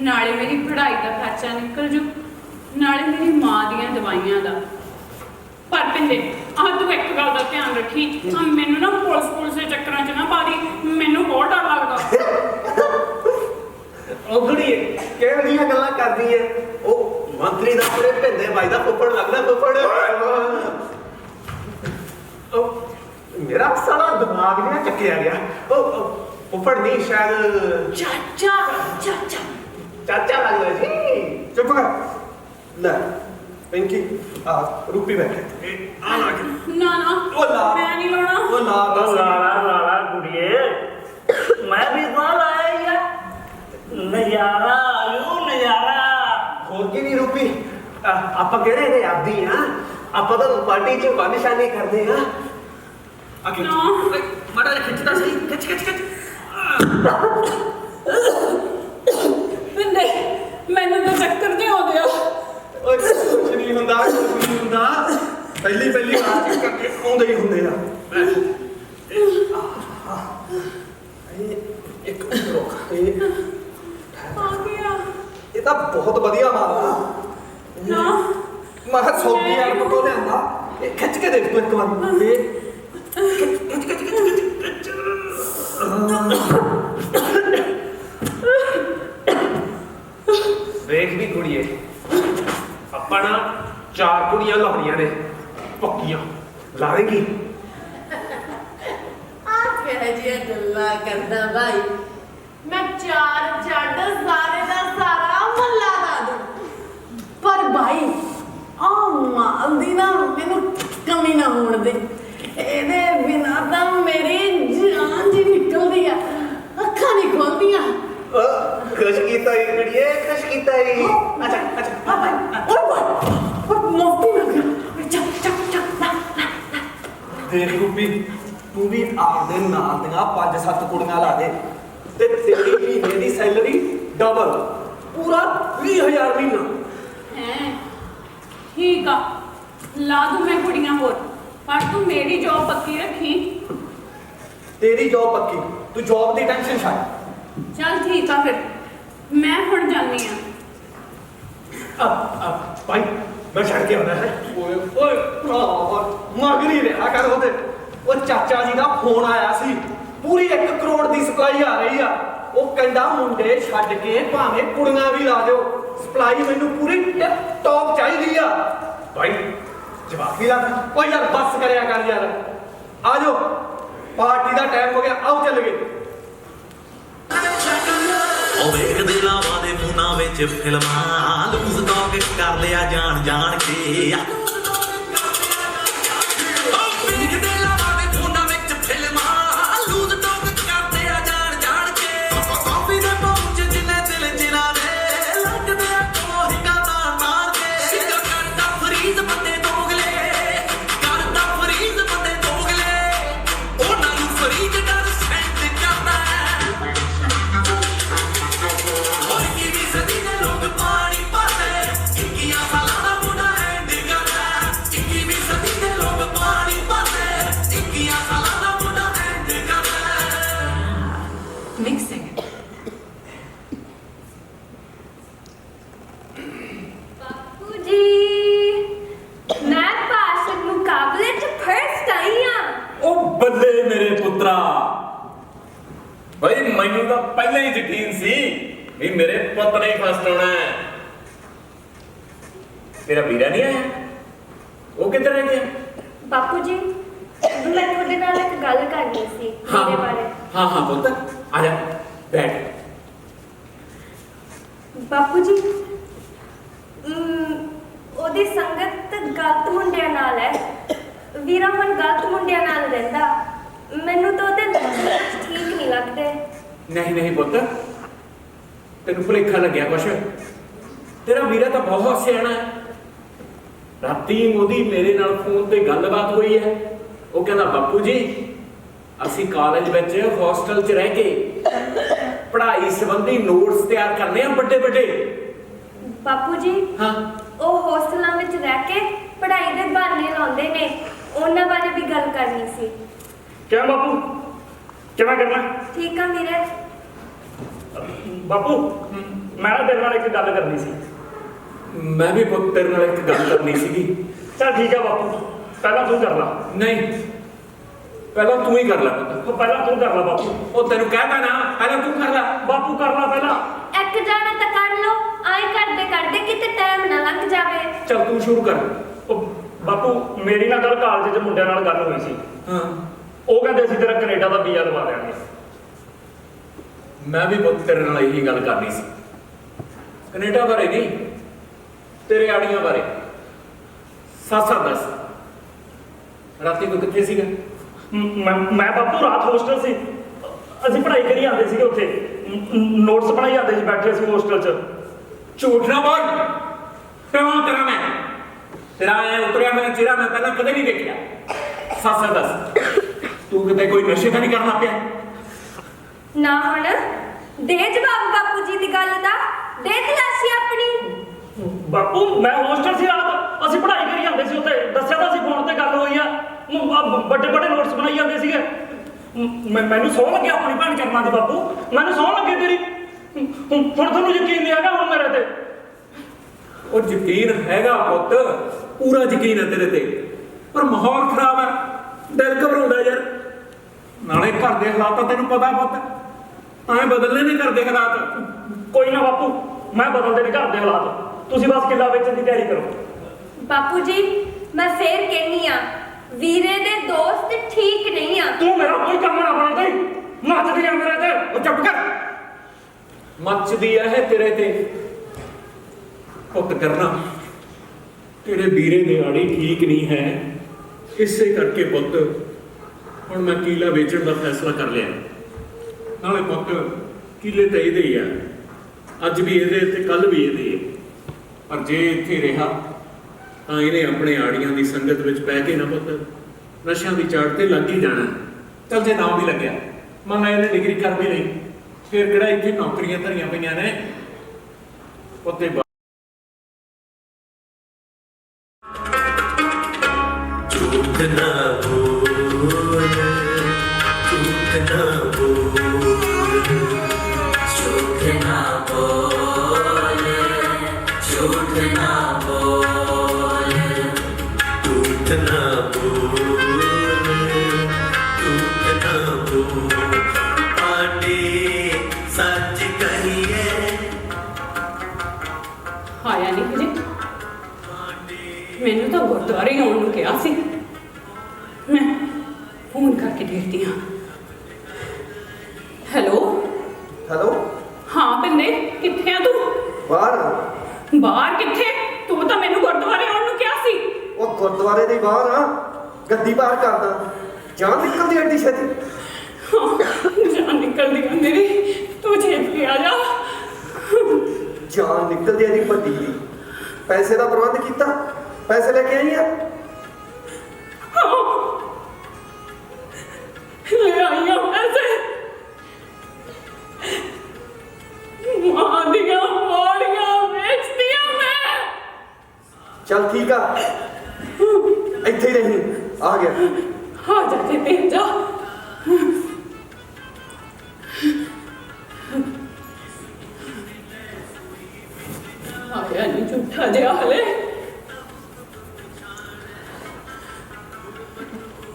ਨਾਲੇ ਮੇਰੀ ਪੜ੍ਹਾਈ ਦਾ ਖਰਚਾ ਨਿਕਲ ਜੂ ਨਾਲੇ ਮੇਰੀ ਮਾਂ ਦੀਆਂ ਦਵਾਈਆਂ ਦਾ ਪਰ ਪਿੰਦੇ ਤੂੰ ਇੱਕ ਗੱਲ ਦਾ ਧਿਆਨ ਰੱਖੀ ਮੈਨੂੰ ਨਾ ਪੁਲਿਸ ਦੇ ਚੱਕਰਾਂ 'ਚ ਨਾ ਪਾ ਦੀ ਮੈਨੂੰ ਬਹੁਤ ਡਰ ਲੱਗਦਾ ਉਹ ਕੁੜੀਏ ਕਿਹੋ ਜਿਹੀਆਂ ਗੱਲਾਂ ਕਰਦੀ ਹੈ ਉਹ ਮੰਤਰੀ ਦਾ ਪੂਰੇ ਭਿੰਦੇ ਬਾਈ ਦਾ ਫੁੱਫੜ ਲੱਗਦਾ ਫੁੱਫੜ ਉਹ ਮੇਰਾ ਸਾਰਾ ਦਿਮਾਗ ਜਿਹੜਾ ਚੱਕਿਆ ਗਿਆ ਉਹ ਫੁੱਫੜ ਨਹੀਂ ਸ਼ਾਇਦ ਚਾਚਾ ਲੱਗਦਾ ਜੀ ਚੁੱਪ ਕਰ ਲੈ ਪਿੰਕੀ ਆ ਰੂਪੀ ਬੈਠੇ ਆ ਲਾ ਕੇ ਨਾ ਉਹ ਲਾ ਮੈਂ ਨਹੀਂ ਲਾਉਣਾ ਉਹ ਲਾ ਦੱਸ ਲਾਲਾ ਕੁੜੀਏ ਮੈਂ ਵੀ ਤਾਂ ਲਾਇਆ ਯਾ ਨਜ਼ਾਰਾ ਆਇਓ ਨਜ਼ਾਰਾ ਹੋਰ ਕੀ ਨਹੀਂ ਰੂਪੀ ਆਪਾਂ ਕਿਹੜੇ ਨੇ ਆਦੀ ਆ ਆਪਾਂ ਤਾਂ ਪਾਰਟੀ ਚ ਨਿਸ਼ਾਨੀ ਕਰਦੇ ਆ ਅੱਗੇ ਨਾ। ਮਾੜਾ ਜਿਹਾ ਖਿੱਚਦਾ ਸਹੀ ਖਿੱਚ ਪਿੰਦੇ ਮੈਨੂੰ ਤਾਂ ਚੱਕਰ ਨਹੀਂ ਆਉਂਦੇ ਆ ਓਏ ਕੁਛ ਨਹੀਂ ਹੁੰਦਾ ਪਹਿਲੀ ਵਾਰ ਚ ਕਰਕੇ ਆਉਂਦੇ ਹੀ ਹੁੰਦੇ ਆ ਇੱਕ ਰੋਕ ਆ ਗਿਆ ਇਹ ਤਾਂ ਬਹੁਤ ਵਧੀਆ ਮਾਲ ਆ ਨਾ ਮੈਂ ਕਿਹਾ ਸੌਦੀ ਆ ਪਕੋ ਲਿਆਂਦਾ ਇਹ ਖਿੱਚ ਕੇ ਦੇਖ ਤੂੰ ਇੱਕ ਵਾਰ ਇਹ ਵੇਖ ਵੀ ਕੁੜੀਏ ਆਪਾਂ ਨਾ 4 ਕੁੜੀਆਂ ਲਾਉਣੀਆਂ ਨੇ ਪੱਕੀਆਂ ਲਾਵੇਂਗੀ ਆ ਕਿਹੋ ਜਿਹੀਆਂ ਗੱਲਾਂ ਕਰਦਾ ਭਾਈ ਮੈਂ 4 ਛੱਡ ਸਾਰੇ ਦਾ ਸਾਰਾ ਮੱਲਾ ਲਾ ਦੂੰ ਪਰ ਭਾਈ ਆ ਮਾਲ ਦੀ ਨਾ ਮੈਨੂੰ ਕਮੀ ਨਾ ਹੋਣ ਦੇ ਇਹਦੇ ਬਿਨਾਂ ਤਾਂ ਮੇਰੀ ਜਾਨ ਜੀ ਨਿਕਲਦੀ ਆ ਅੱਖਾਂ ਨਹੀਂ ਖੁੱਲਦੀਆਂ ਖੁਸ਼ ਕੀਤਾ ਹੀ ਕੁੜੀਏ ਖੁਸ਼ ਕੀਤਾ ਹੀ ਅੱਛਾ ਆ ਭਾਈ ਓਏ ਮੋਤੀ ਨਾ ਚੱਕ ਦੇਖ ਰੂਪੀ ਤੂੰ ਵੀ ਆਪਦੇ ਨਾਲ ਦੀਆਂ 5-7 ਕੁੜੀਆਂ ਲਾ ਦੇ ਤੇ ਤੇਰੀ ਮਹੀਨੇ ਦੀ ਸੈਲਰੀ ਡਬਲ ਪੂਰਾ 20000 ਮਹੀਨਾ ਹੈ ਠੀਕ ਆ ਲਾ ਦੂੰ ਮੈਂ ਕੁੜੀਆਂ ਹੋਰ ਪਰ ਤੂੰ ਮੇਰੀ ਜੌਬ ਪੱਕੀ ਰੱਖੀ ਤੇਰੀ ਜੌਬ ਪੱਕੀ ਤੂੰ ਜੌਬ ਦੀ ਟੈਨਸ਼ਨ ਛੱਡ ਚੱਲ ਠੀਕ ਆ ਫਿਰ ਮੈਂ ਹੁਣ ਜਾਂਦੀ ਆ ਭਾਈ ਮੈਂ ਛੱਡ ਕੇ ਆਉਣਾ ਹੈ ਓਏ ਭਰਾ ਮਗਰੀ ਰਿਹਾ ਕਰ ਉਹਦੇ ਉਹ ਚਾਚਾ ਜੀ ਦਾ ਫੋਨ ਆਇਆ ਸੀ ਪੂਰੀ 1 ਕਰੋੜ ਦੀ ਸਪਲਾਈ ਆ ਰਹੀ ਆ ਉਹ ਕਹਿੰਦਾ ਮੁੰਡੇ ਛੱਡ ਕੇ ਭਾਵੇਂ ਕੁੜੀਆਂ ਵੀ ਲਾ ਦਿਓ ਸਪਲਾਈ ਮੈਨੂੰ ਪੂਰੀ ਟੌਪ ਚਾਹੀਦੀ ਆ ਭਾਈ ਜਵਾਬ ਵੀ ਲਾ ਓ ਯਾਰ ਬੱਸ ਕਰਿਆ ਕਰ ਯਾਰ ਆ ਜਾਓ ਪਾਰਟੀ ਦਾ ਟਾਈਮ ਹੋ ਗਿਆ ਆਓ ਚੱਲ ਗਏ ਉਹ ਵੇਖਦੇ ਲਾਵਾਂ ਦੇ ਮੂੰਹਾਂ ਵਿੱਚ ਫਿਲਮਾਂ ਲੂਜ਼ ਟਾਕ ਕਰ ਲਿਆ ਜਾਣ ਕੇ ਵੇਖਦੇ ਲਾਵਾਂ ਦੇ ਮੂੰਹਾਂ ਵਿੱਚ ਫਿਲਮਾਂ ਲੂਜ਼ ਟਾਕ ਕਰਦੇ ਆ ਜਾਣ ਕੇ ਕਾਫੀ ਦੇ ਪਹੁੰਚ ਜਿੰਨੇ ਦਿਲ ਜਿਨ੍ਹਾਂ ਦੇ ਲੱਗਦੇ ਆ ਕੋਈ ਬਾਪੂ ਜੀ ਮੈਂ ਭਾਸ਼ਣ ਮੁਕਾਬਲੇ 'ਚ ਫਸਟ ਆਈ ਹਾਂ। ਉਹ ਬੱਲੇ ਮੇਰੇ ਪੁੱਤਰਾ, ਬਈ ਮੈਨੂੰ ਤਾਂ ਪਹਿਲਾਂ ਹੀ ਯਕੀਨ ਸੀ ਵੀ ਮੇਰੇ ਪੁੱਤ ਨੇ ਫਸਟ ਆਉਣਾ ਹੈ। ਤੇਰਾ ਵੀਰਾ ਨਹੀਂ ਆਇਆ, ਉਹ ਕਿੱਧਰ ਰਹਿ ਗਿਆ? ਬਾਪੂ ਜੀ ਮੈਂ ਤੁਹਾਡੇ ਨਾਲ ਇੱਕ ਗੱਲ ਕਰਨੀ ਸੀ ਮੇਰੇ ਬਾਰੇ। ਹਾਂ ਹਾਂ ਪੁੱਤ, ਆ ਜਾ ਬੈਠ। ਬਾਪੂ ਜੀ ਉਹਦੀ ਸੰਗਤ ਗਲਤ ਮੁੰਡਿਆਂ ਨਾਲ ਹੈ। ਵੀਰਾ ਹੁਣ ਗਲਤ ਮੁੰਡਿਆਂ ਨਾਲ ਰਹਿੰਦਾ। ਮੈਨੂੰ ਤਾਂ ਉਹਦੇ ਲੱਛਣ ਠੀਕ ਨਹੀਂ ਲੱਗਦੇ। ਨਹੀਂ ਨਹੀਂ ਪੁੱਤ, ਤੈਨੂੰ ਭੁਲੇਖਾ ਲੱਗਿਆ ਕੁਛ। ਤੇਰਾ ਵੀਰਾ ਤਾਂ ਬਹੁਤ ਸਿਆਣਾ ਹੈ। ਰਾਤੀ ਉਹਦੀ ਮੇਰੇ ਨਾਲ ਫੋਨ ਤੇ ਗੱਲਬਾਤ ਹੋਈ ਹੈ। ਉਹ ਕਹਿੰਦਾ ਬਾਪੂ ਜੀ ਅਸੀਂ ਕਾਲਜ ਵਿੱਚ ਹੋਸਟਲ 'ਚ ਰਹਿ ਕੇ ਪੜ੍ਹਾਈ ਸੰਬੰਧੀ ਨੋਟਸ ਤਿਆਰ ਕਰਨੇ ਆ ਵੱਡੇ ਵੱਡੇ। ਬਾਪੂ ਜੀ ਹਾਂ, ਉਹ ਹੋਸਟਲਾਂ ਵਿੱਚ ਰਹਿ ਕੇ ਪੜ੍ਹਾਈ ਦੇ ਬਹਾਨੇ ਲਾਉਂਦੇ ਨੇ। ਉਹਨਾਂ ਬਾਰੇ ਵੀ ਗੱਲ ਕਰਨੀ ਸੀ। ਕਿਆ ਬਾਪੂ, ਕਿਵੇਂ ਕਰਨਾ? ਠੀਕ ਆ ਵੀਰੇ। ਬਾਪੂ ਮੈਂ ਨਾ ਤੇਰੇ ਨਾਲ ਇੱਕ ਗੱਲ ਕਰਨੀ ਸੀ। ਮੈਂ ਵੀ ਪੁੱਤ ਤੇਰੇ ਨਾਲ ਇੱਕ ਗੱਲ ਕਰਨੀ ਸੀਗੀ। ਚੱਲ ਠੀਕ ਹੈ ਬਾਪੂ, ਪਹਿਲਾਂ ਤੂੰ ਕਰ ਲਾ। ਨਹੀਂ, ਪਹਿਲਾਂ ਤੂੰ ਹੀ ਕਰ ਲੈ ਪੁੱਤ। ਉਹ ਪਹਿਲਾਂ ਤੂੰ ਕਰ ਲਾ ਬਾਪੂ। ਉਹ ਤੈਨੂੰ ਕਹਿਦਾ ਨਾ, ਪਹਿਲਾਂ ਤੂੰ ਕਰ ਲੈ। ਬਾਪੂ ਕਰ ਲਾ ਪਹਿਲਾਂ। ਇੱਕ ਜਾਣਾ ਤਾਂ ਕਰ ਲਓ, ਆਏ ਕਰਦੇ ਕਰਦੇ ਕਿਤੇ ਟਾਈਮ ਨਾ ਲੰਘ ਜਾਵੇ। ਚੱਲ ਤੂੰ ਸ਼ੁਰੂ ਕਰ। ਉਹ ਬਾਪੂ ਮੇਰੀ ਨਾਲ ਕੱਲ ਕਾਲਜ 'ਚ ਮੁੰਡਿਆਂ ਨਾਲ ਗੱਲ ਹੋਈ ਸੀ। ਹਾਂ, ਉਹ ਕਹਿੰਦੇ ਅਸੀਂ ਤੇਰਾ ਕੈਨੇਡਾ ਦਾ ਵੀਜ਼ਾ ਲਵਾ ਦਿਆਂਗੇ। ਮੈਂ ਵੀ ਪੁੱਤ ਤੇਰੇ ਨਾਲ ਇਹੀ ਗੱਲ ਕਰਨੀ ਸੀ। ਕੈਨੇਡਾ ਬਾਰੇ ਨਹੀਂ, ਤੇਰੇ ਆੜੀਆਂ ਬਾਰੇ। ਸੱਚ ਦੱਸ, ਰਾਤੀ ਤੂੰ ਕਿੱਥੇ ਸੀਗਾ? ਮੈਂ ਬਾਪੂ ਰਾਤ ਹੋਸਟਲ ਸੀ। ਅਸੀਂ ਪੜ੍ਹਾਈ ਕਰੀ ਜਾਂਦੇ ਸੀਗੇ ਉੱਥੇ, ਨੋਟਸ ਬਣਾਈ ਜਾਂਦੇ ਸੀ ਬੈਠੇ ਸੀ ਹੋਸਟਲ 'ਚ। ਝੂਠ ਨਾ ਬੋਲ। ਕਿਉਂ ਤੇਰਾ ਮੈਂ ਤੇਰਾ ਐ ਉਤਰਿਆ ਮੇਰਾ ਚਿਹਰਾ ਮੈਂ ਪਹਿਲਾਂ ਕਦੇ ਨਹੀਂ ਦੇਖਿਆ। ਸੱਚ ਦੱਸ, ਤੂੰ ਕਿਤੇ ਕੋਈ ਨਸ਼ੇ ਤਾਂ ਨਹੀਂ ਕਰਨਾ ਪਿਆ? ਨਾ ਹੁਣ ਦੇ ਜਵਾਬ ਬਾਪੂ ਜੀ ਦੀ ਗੱਲ ਦਾ। ਦੇ ਤਲਾਸ਼ੀ ਆਪਣੀ। ਬਾਪੂ ਮੈਂ ਹੋਸਟਲ ਸੀ ਰਾਤ, ਅਸੀਂ ਪੜ੍ਹਾਈ ਕਰੀ ਜਾਂਦੇ ਸੀ ਉੱਥੇ। ਦੱਸਿਆ ਤਾਂ ਸੀ ਫੋਨ ਤੇ ਗੱਲ ਹੋਈ ਆ। ਵੱਡੇ ਵੱਡੇ ਨੋਟਸ ਬਣਾਈ ਜਾਂਦੇ ਸੀਗੇ। ਮੈਨੂੰ ਸੌਂ ਲੱਗਿਆ ਆਪਣੀ ਭੈਣ ਕਰਨਾ ਦੀ ਬਾਪੂ, ਮੈਨੂੰ ਸੌਂ ਲੱਗੇ ਤੇਰੀ। ਹੁਣ ਤੁਹਾਨੂੰ ਯਕੀਨ ਨਹੀਂ ਹੈਗਾ ਹੁਣ ਮੇਰੇ ਤੇ? ਉਹ ਯਕੀਨ ਹੈਗਾ ਪੁੱਤ, ਪੂਰਾ ਯਕੀਨ ਹੈ ਤੇਰੇ ਤੇ, ਪਰ ਮਾਹੌਲ ਖਰਾਬ ਹੈ। ਦਿਲ ਘਬਰਾਉਂਦਾ ਯਾਰ। ਨਾਲੇ ਘਰ ਦੇ ਹਾਲਾਤ ਤੈਨੂੰ ਪਤਾ ਪੁੱਤ, ਐਂ ਬਦਲਣੇ ਨਹੀਂ ਘਰ ਦੇ ਹਾਲਾਤ। ਕੋਈ ਨਾ ਬਾਪੂ, ਮੈਂ ਬਦਲਦੇ ਨੇ ਘਰ ਦੇ ਹਾਲਾਤ। ਤੁਸੀਂ ਬਸ ਕਿੱਲਾ ਵੇਚਣ ਦੀ ਤਿਆਰੀ ਕਰੋ। ਬਾਪੂ ਜੀ ਮੈਂ ਫੇਰ ਕਹਿੰਨੀ ਆ, ਵੀਰੇ ਦੇ ਦੋਸਤ ਠੀਕ ਨਹੀਂ ਆ। ਤੂੰ ਮੇਰਾ ਕੋਈ ਕੰਮ ਨਾ ਬਣਾ ਦੇ। ਮੱਚਦੀ ਆ ਮੇਰੇ ਤੇ। ਉਹ ਚੁੱਪ ਕਰ। ਮੱਚਦੀ ਹੈ ਤੇਰੇ ਤੇ। ਪੁੱਤ ਕਰਨਾ, ਤੇਰੇ ਵੀਰੇ ਦੀ ਆੜੀ ਠੀਕ ਨਹੀਂ ਹੈ। ਇਸੇ ਕਰਕੇ ਪੁੱਤ ਹੁਣ ਮੈਂ ਕੀਲਾ ਵੇਚਣ ਦਾ ਫੈਸਲਾ ਕਰ ਲਿਆ। ਨਾਲੇ ਪੁੱਤ ਕੀਲੇ ਤਾਂ ਇਹਦੇ ਹੀ ਆ, ਅੱਜ ਵੀ ਇਹਦੇ ਤੇ ਕੱਲ ਵੀ ਇਹਦੇ ਹੈ। ਪਰ ਜੇ ਇੱਥੇ ਰਿਹਾ ਤਾਂ ਇਹਨੇ ਆਪਣੇ ਆੜੀਆਂ ਦੀ ਸੰਗਤ ਵਿੱਚ ਪੈ ਕੇ ਨਾ ਪੁੱਤ ਨਸ਼ਿਆਂ ਦੀ ਚਾੜ ਤੇ ਲੱਗ ਹੀ ਜਾਣਾ। ਚੱਲ ਜੇ ਨਾ ਵੀ ਲੱਗਿਆ, ਮੰਨ ਲੈ ਇਹਨੇ ਡਿਗਰੀ ਕਰ ਵੀ ਲਈ, ਫਿਰ ਕਿਹੜਾ ਇੱਥੇ ਨੌਕਰੀਆਂ ਧਰੀਆਂ ਪਈਆਂ ਨੇ ਉੱਤੇ। ਝੂਠ ਨਾ ਬੋਲ, ਝੂਠ ਨਾ ਬੋਲ, ਝੂਠ ਨਾ ਬੋਲ, ਝੂਠ ਨਾ ਬੋਲ, ਝੂਠ ਨਾ ਬੋਲ, ਝੂਠ ਨਾ ਬੋਲ, ਪਾਂਡੇ ਸੱਚ ਕਹੀਏ। ਆਇਆ ਨਹੀਂ ਹਜੇ। ਮੈਨੂੰ ਤਾਂ ਗੁਰਦੁਆਰੇ ਆਉਣ ਨੂੰ ਕਿਹਾ ਸੀ। ਮੈਂ ਫੋਨ ਕਰਕੇ ਦੇਖਦੀ ਹਾਂ। ਹੈਲੋ ਹੈਲੋ, ਹਾਂ ਪਿੰਦੇ, ਕਿੱਥੇ ਆ ਤੂੰ? ਬਾਹਰ ਆ। ਬਾਹਰ ਕਿੱਥੇ? ਤੂੰ ਤਾਂ ਮੈਨੂੰ ਗੁਰਦੁਆਰੇ ਆਉਣ ਨੂੰ ਕਿਹਾ ਸੀ। ਉਹ ਗੁਰਦੁਆਰੇ ਦੇ ਬਾਹਰ ਆ, ਗੱਡੀ ਬਾਹਰ ਕਰਦਾ। ਜਾਨ ਨਿਕਲਦੀ ਐਡੀ ਛੇਤੀ? ਜਾਨ ਨਿਕਲਦੀ ਆ ਮੇਰੀ, ਤੂੰ ਛੇਤੀ ਆ ਜਾ। ਜਾਨ ਨਿਕਲਦੀ ਐਡੀ ਵੱਡੀ ਦੀ। ਪੈਸੇ ਦਾ ਪ੍ਰਬੰਧ ਕੀਤਾ? ਪੈਸੇ ਲੈ ਕੇ ਆਈ ਆ? ਲੈ ਆਈਆਂ ਪੈਸੇ। ਮਾਂ ਦੀਆਂ ਮੋੜੀਆਂ ਵੇਚਦੀਆਂ ਮੈਂ। ਚੱਲ ਠੀਕ ਆ, ਇੱਥੇ ਹੀ ਰਹੀ। ਆ ਗਿਆ। ਆ ਜਾ ਕੇ ਤੇ ਜਾ। ਆਇਆ ਹੋਇਆ ਨਹੀਂ ਝੂਠਾ ਜਿਹਾ ਹਲੇ।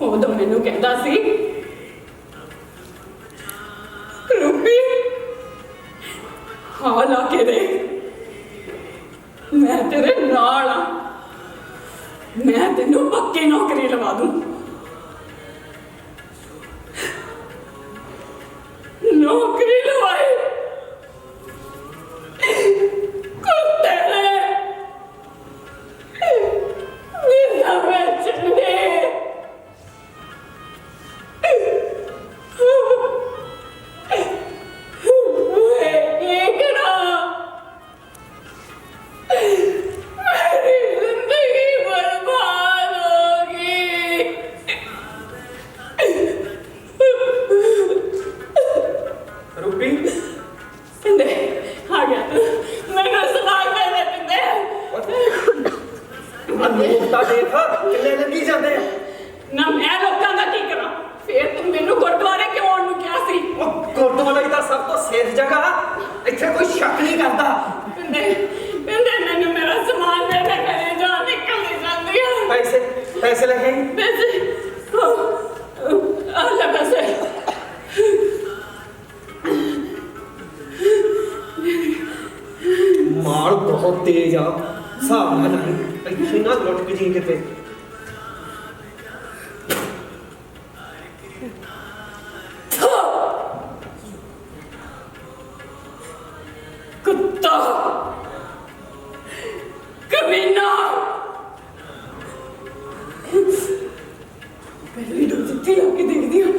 ਉਦੋਂ ਮੈਨੂੰ ਕਹਿੰਦਾ ਸੀ ਰੂਪੀ ਹਾਲ ਆ ਕੇ ਦੇ, ਮੈਂ ਤੇਰੇ ਨਾਲ ਆ, ਮੈਂ ਤੈਨੂੰ ਪੱਕੀ ਨੌਕਰੀ ਲਵਾ ਦੂੰ। ਨੌਕਰੀ ਲਵਾਈ ਕੁੱਤੇ ਨੇ ਮੇਰਾ ਵੇਚਣੇ। ਨਾ ਮੈਂ ਲੋਕਾਂ ਦਾ ਕੀ ਕਰਾਂ? ਫੇਰ ਤੂੰ ਮੈਨੂੰ ਗੁਰਦੁਆਰੇ ਕਿਉਂ ਆਉਣ ਨੂੰ ਕਿਹਾ ਸੀ? ਗੁਰਦੁਆਰਾ ਹੀ ਤਾਂ ਸਭ ਤੋਂ ਸੇਫ ਜਗ੍ਹਾ, ਇੱਥੇ ਕੋਈ ਸ਼ੱਕ ਨਹੀਂ ਕਰਦਾ। ਪਿੰਦੇ ਮੈਨੂੰ ਮੇਰਾ ਸਮਾਨ ਦੇ ਦੇ, ਮੇਰੇ ਜਾਨ ਨਿਕਲਦੀ ਜਾਂਦੀ ਆ। ਪੈਸੇ ਲੈ ਕੇ ਆਈ? ਪੈਸੇ ਆ ਲੈ ਪੈਸੇ। ਮਾਲ ਬਹੁਤ ਤੇਜ਼ ਆ, ਹਿਸਾਬ ਨਾਲ ਨਹੀਂ ਇੱਥੇ ਨਾ ਲੁੱਟ ਜੀ ਕਿਤੇ। ਕੁੱਤਾ ਕਮੀਨਾ ਪਹਿਲੀ ਡੋਜ਼ ਜਿੱਥੇ ਆ ਕੇ ਦੇਖਦੀ ਹਾਂ।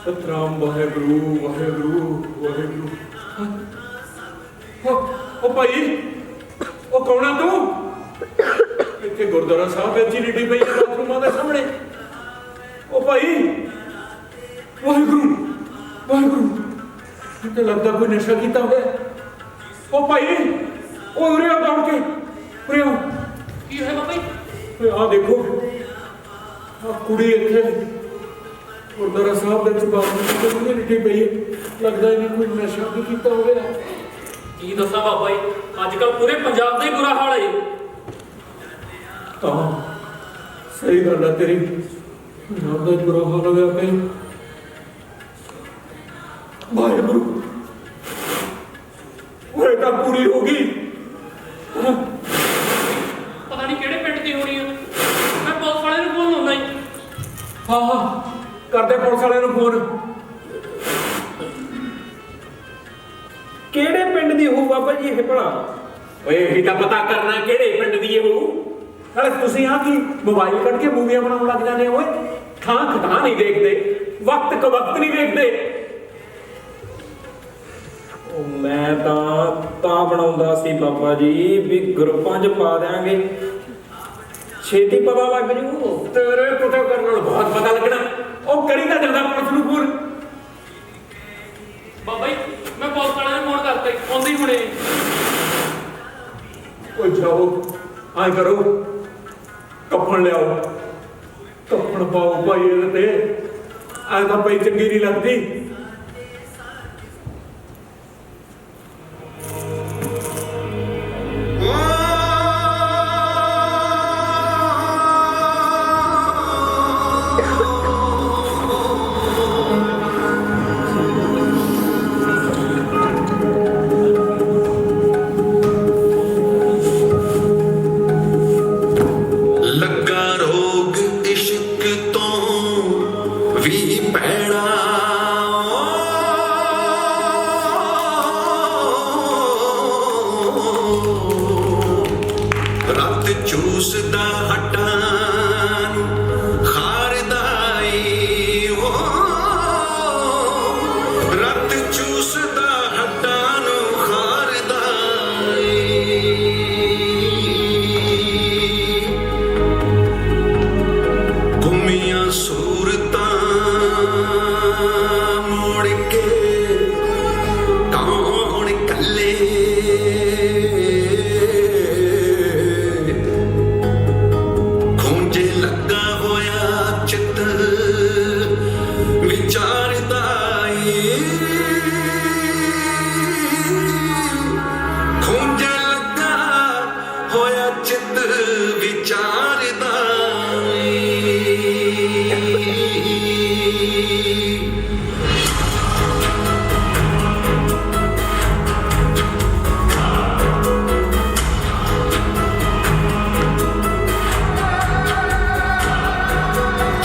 ਸਤਨਾਮ ਵਾਹਿਗੁਰੂ ਵਾਹਿਗੁਰੂ ਵਾਹਿਗੁਰੂ। ਉਹ ਭਾਈ, ਉਹ ਕੌਣ ਆ ਤੂੰ? ਇੱਥੇ ਗੁਰਦੁਆਰਾ ਸਾਹਿਬ ਵਿੱਚ ਹੀ ਲਿਟੀ ਪਈ ਹੈ ਬਾਥਰੂਮਾਂ ਦੇ ਸਾਹਮਣੇ। ਉਹ ਭਾਈ, ਵਾਹਿਗੁਰੂ ਵਾਹਿਗੁਰੂ, ਤੇ ਲੱਗਦਾ ਕੋਈ ਨਸ਼ਾ ਕੀਤਾ ਹੋਇਆ। ਉਹ ਭਾਈ, ਉਹ ਉਰੇ ਆ ਦੌੜ ਕੇ, ਉਰੇ ਆ। ਕੀ ਹੋਇਆ ਬਾਬਾ ਜੀ? ਆਹ ਦੇਖੋ, ਆਹ ਕੁੜੀ ਇੱਥੇ ਗੁਰਦੁਆਰਾ ਸਾਹਿਬ ਵਿੱਚ ਬਾਥਰੂਮ ਵਿੱਚ ਲਿਟੀ ਪਈ ਹੈ। ਲੱਗਦਾ ਇਹਨੇ ਕੋਈ ਨਸ਼ਾ ਵੀ ਕੀਤਾ ਹੋਇਆ। ਕੀ ਦੱਸਾਂ ਬਾਬਾ ਜੀ, ਅੱਜ ਕੱਲ ਪੂਰੇ ਪੰਜਾਬ ਦਾ ਹੀ ਬੁਰਾ ਹਾਲ ਹੈ। ਤਾਂ ਸਹੀ ਗੱਲ ਹੈ ਤੇਰੀ, ਪੰਜਾਬ ਦਾ ਹੀ ਬੁਰਾ ਹਾਲ ਹੋਇਆ ਪਿਆ। ਵਾਹਿਗੁਰੂ, ਉਹ ਤਾਂ ਪੂਰੀ ਹੋ ਗਈ। ਪਤਾ ਨਹੀਂ ਕਿਹੜੇ ਪਿੰਡ ਦੀ ਹੋਣੀ ਆ। ਮੈਂ ਪੁਲਿਸ ਵਾਲੇ ਨੂੰ ਫੋਨ ਲਾਉਂਦਾ ਜੀ। ਹਾਂ, ਕਰਦੇ ਪੁਲਿਸ ਵਾਲਿਆਂ ਨੂੰ ਫੋਨ। ਕਿਹੜੇ ਪਿੰਡ ਦੀ ਹੋਊ ਬਾਬਾ ਜੀ ਇਹ ਭਲਾ? ਓਏ ਇਹ ਤਾਂ ਪਤਾ ਕਰਨਾ ਕਿਹੜੇ ਪਿੰਡ ਦੀ ਇਹ ਹੋਊ। ਨਾਲੇ ਤੁਸੀਂ ਆ ਕੀ ਮੋਬਾਈਲ ਕੱਢ ਕੇ ਮੂਵੀਆਂ ਬਣਾਉਣ ਲੱਗ ਜਾਂਦੇ ਹੋ? ਓਏ ਥਾਂ ਖਟਾ ਨਹੀਂ ਦੇਖਦੇ, ਵਕਤ ਕ ਵਕਤ ਨਹੀਂ ਦੇਖਦੇ। ਮੈਂ ਤਾਂ ਬਣਾਉਂਦਾ ਸੀ ਬਾਬਾ ਜੀ ਵੀ ਗਰੁੱਪਾਂ 'ਚ ਪਾ ਦਿਆਂਗੇ, ਛੇਤੀ ਪਤਾ ਲੱਗ ਜੂ। ਤੇਰੇ ਪਤਾ ਕਰਨ ਨਾਲ ਬਹੁਤ ਪਤਾ ਲੱਗਣਾ। ਉਹ ਕਰੀ ਤਾਂ ਜਾਂਦਾ ਪੁਲਿਸ ਨੂੰ ਫੋਨ। ਬਾਬਾ ਜੀ ਮੈਂ ਪੁਲਿਸ ਵਾਲਿਆਂ ਨੂੰ ਫੋਨ ਕਰਤਾ ਜੀ, ਆਉਂਦੇ ਹੀ ਹੁਣੇ। ਉਹ ਜਾਓ ਆਏ ਕਰੋ, ਕੱਪਣ ਲਿਆਓ, ਕੱਪਣ ਪਾਓ ਭਾਈ ਇਹਦੇ ਤੇ। ਐ ਤਾਂ ਪਈ ਚੰਗੀ ਨਹੀਂ ਲੱਗਦੀ। ਲੱਗਾ ਰੋਗ ਇਸ਼ਕ ਤੋਂ ਵੀ ਪੈਣਾ ਰੱਤ ਚੂਸਦਾ ਹੱਟਾਂ ਨੂੰ ਖਾਰਦਾ ਈ ਰੱਤ ਚੂਸਦਾ ਹੱਟਾਂ ਨੂੰ ਖਾਰਦਾ ਈ ਗੁੰਮੀਆਂ ਸੂਰਤਾਂ ਮੋੜ ਕੇ ਕੌਣ ਕੱਲੇ ਖੂੰਜੇ ਲੱਗਾ ਹੋਇਆ ਚਿੱਤ ਵਿਚਾਰਦਾ ਏ ਖੂੰਜੇ ਲੱਗਾ ਹੋਇਆ ਚਿੱਤ ਵਿਚਾਰਦਾ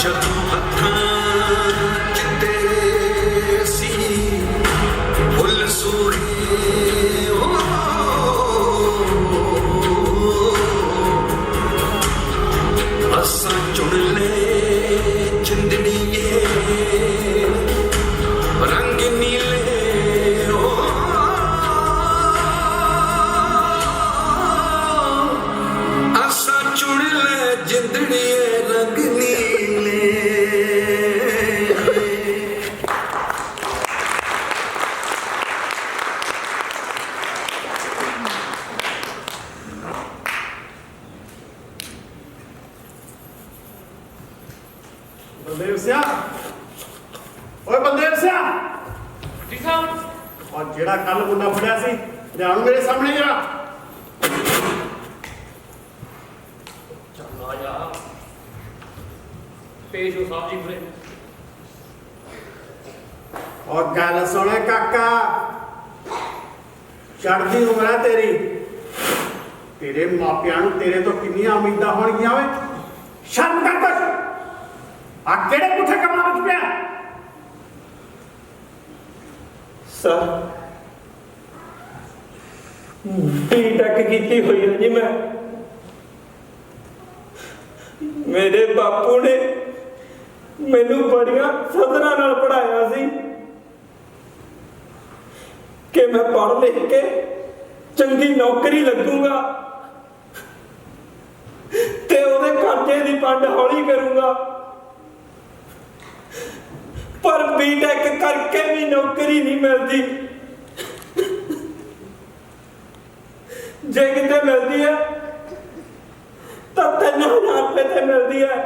ਜਦੋਂ ਹੱਥਾਂ 'ਚ ਤੇਰੇ ਸੀ ਫੁੱਲ ਸੂਰੇ ਅਸਾਂ ਚੁਣ ਲੈ ਚੰਦੜੀਏ ਰੰਗ ਨੀਲੇ ਅਸਾਂ ਚੁਣ ਲੈ ਜਿੰਦੜੀਏ ਰੰਗ ਨੀਲੇ। ਬਲਦੇਵ ਸਿਆ, ਓਏ ਬਲਦੇਵ ਸਿਆ, ਜੀ ਸਾਹਿਬ। ਔਰ ਜਿਹੜਾ ਕੱਲ ਮੁੰਡਾ ਫੜਿਆ ਸੀ ਲਿਆਉਣ ਮੇਰੇ ਸਾਹਮਣੇ ਜਰਾ। ਚੱਲ ਆ ਜਾ, ਪੇਸ਼ ਹੋ ਸਾਹਿਬ ਜੀ ਪੂਰੇ। ਔਰ ਗੱਲ ਸੁਣੇ ਕਾਕਾ, ਚੜ੍ਹਦੀ ਉਮਰ ਹੈ ਤੇਰੀ, ਤੇਰੇ ਮਾਪਿਆਂ ਨੂੰ ਤੇਰੇ ਤੋਂ ਕਿੰਨੀਆਂ ਉਮੀਦਾਂ ਹੋਣਗੀਆਂ ਓਏ। ਸ਼ਰਮ ਕਰ ਕੁਛ, ਆ ਕਿਹੜੇ ਪੁੱਠੇ ਕੰਮਾਂ ਵਿੱਚ ਪਿਆ। ਸਰ ਬੀਟੈਕ ਕੀਤੀ ਹੋਈ ਹੈ ਜੀ ਮੈਂ। ਮੇਰੇ ਬਾਪੂ ਨੇ ਮੈਨੂੰ ਬੜੀਆਂ ਸਦਰਾਂ ਨਾਲ ਪੜ੍ਹਾਇਆ ਸੀ ਕਿ ਮੈਂ ਪੜ੍ਹ ਲਿਖ ਕੇ ਚੰਗੀ ਨੌਕਰੀ ਲੱਗੂਗਾ ਤੇ ਉਹਦੇ ਕਰਜ਼ੇ ਦੀ ਪੰਡ ਹੌਲੀ ਕਰੂੰਗਾ। ਪਰ ਬੀਟੈਕ ਕਰਕੇ ਵੀ ਨੌਕਰੀ ਨਹੀਂ ਮਿਲਦੀ। ਜੇ ਕਿਤੇ ਮਿਲਦੀ ਹੈ ਤਾਂ 3000 ਰੁਪਏ ਤੇ ਮਿਲਦੀ ਹੈ।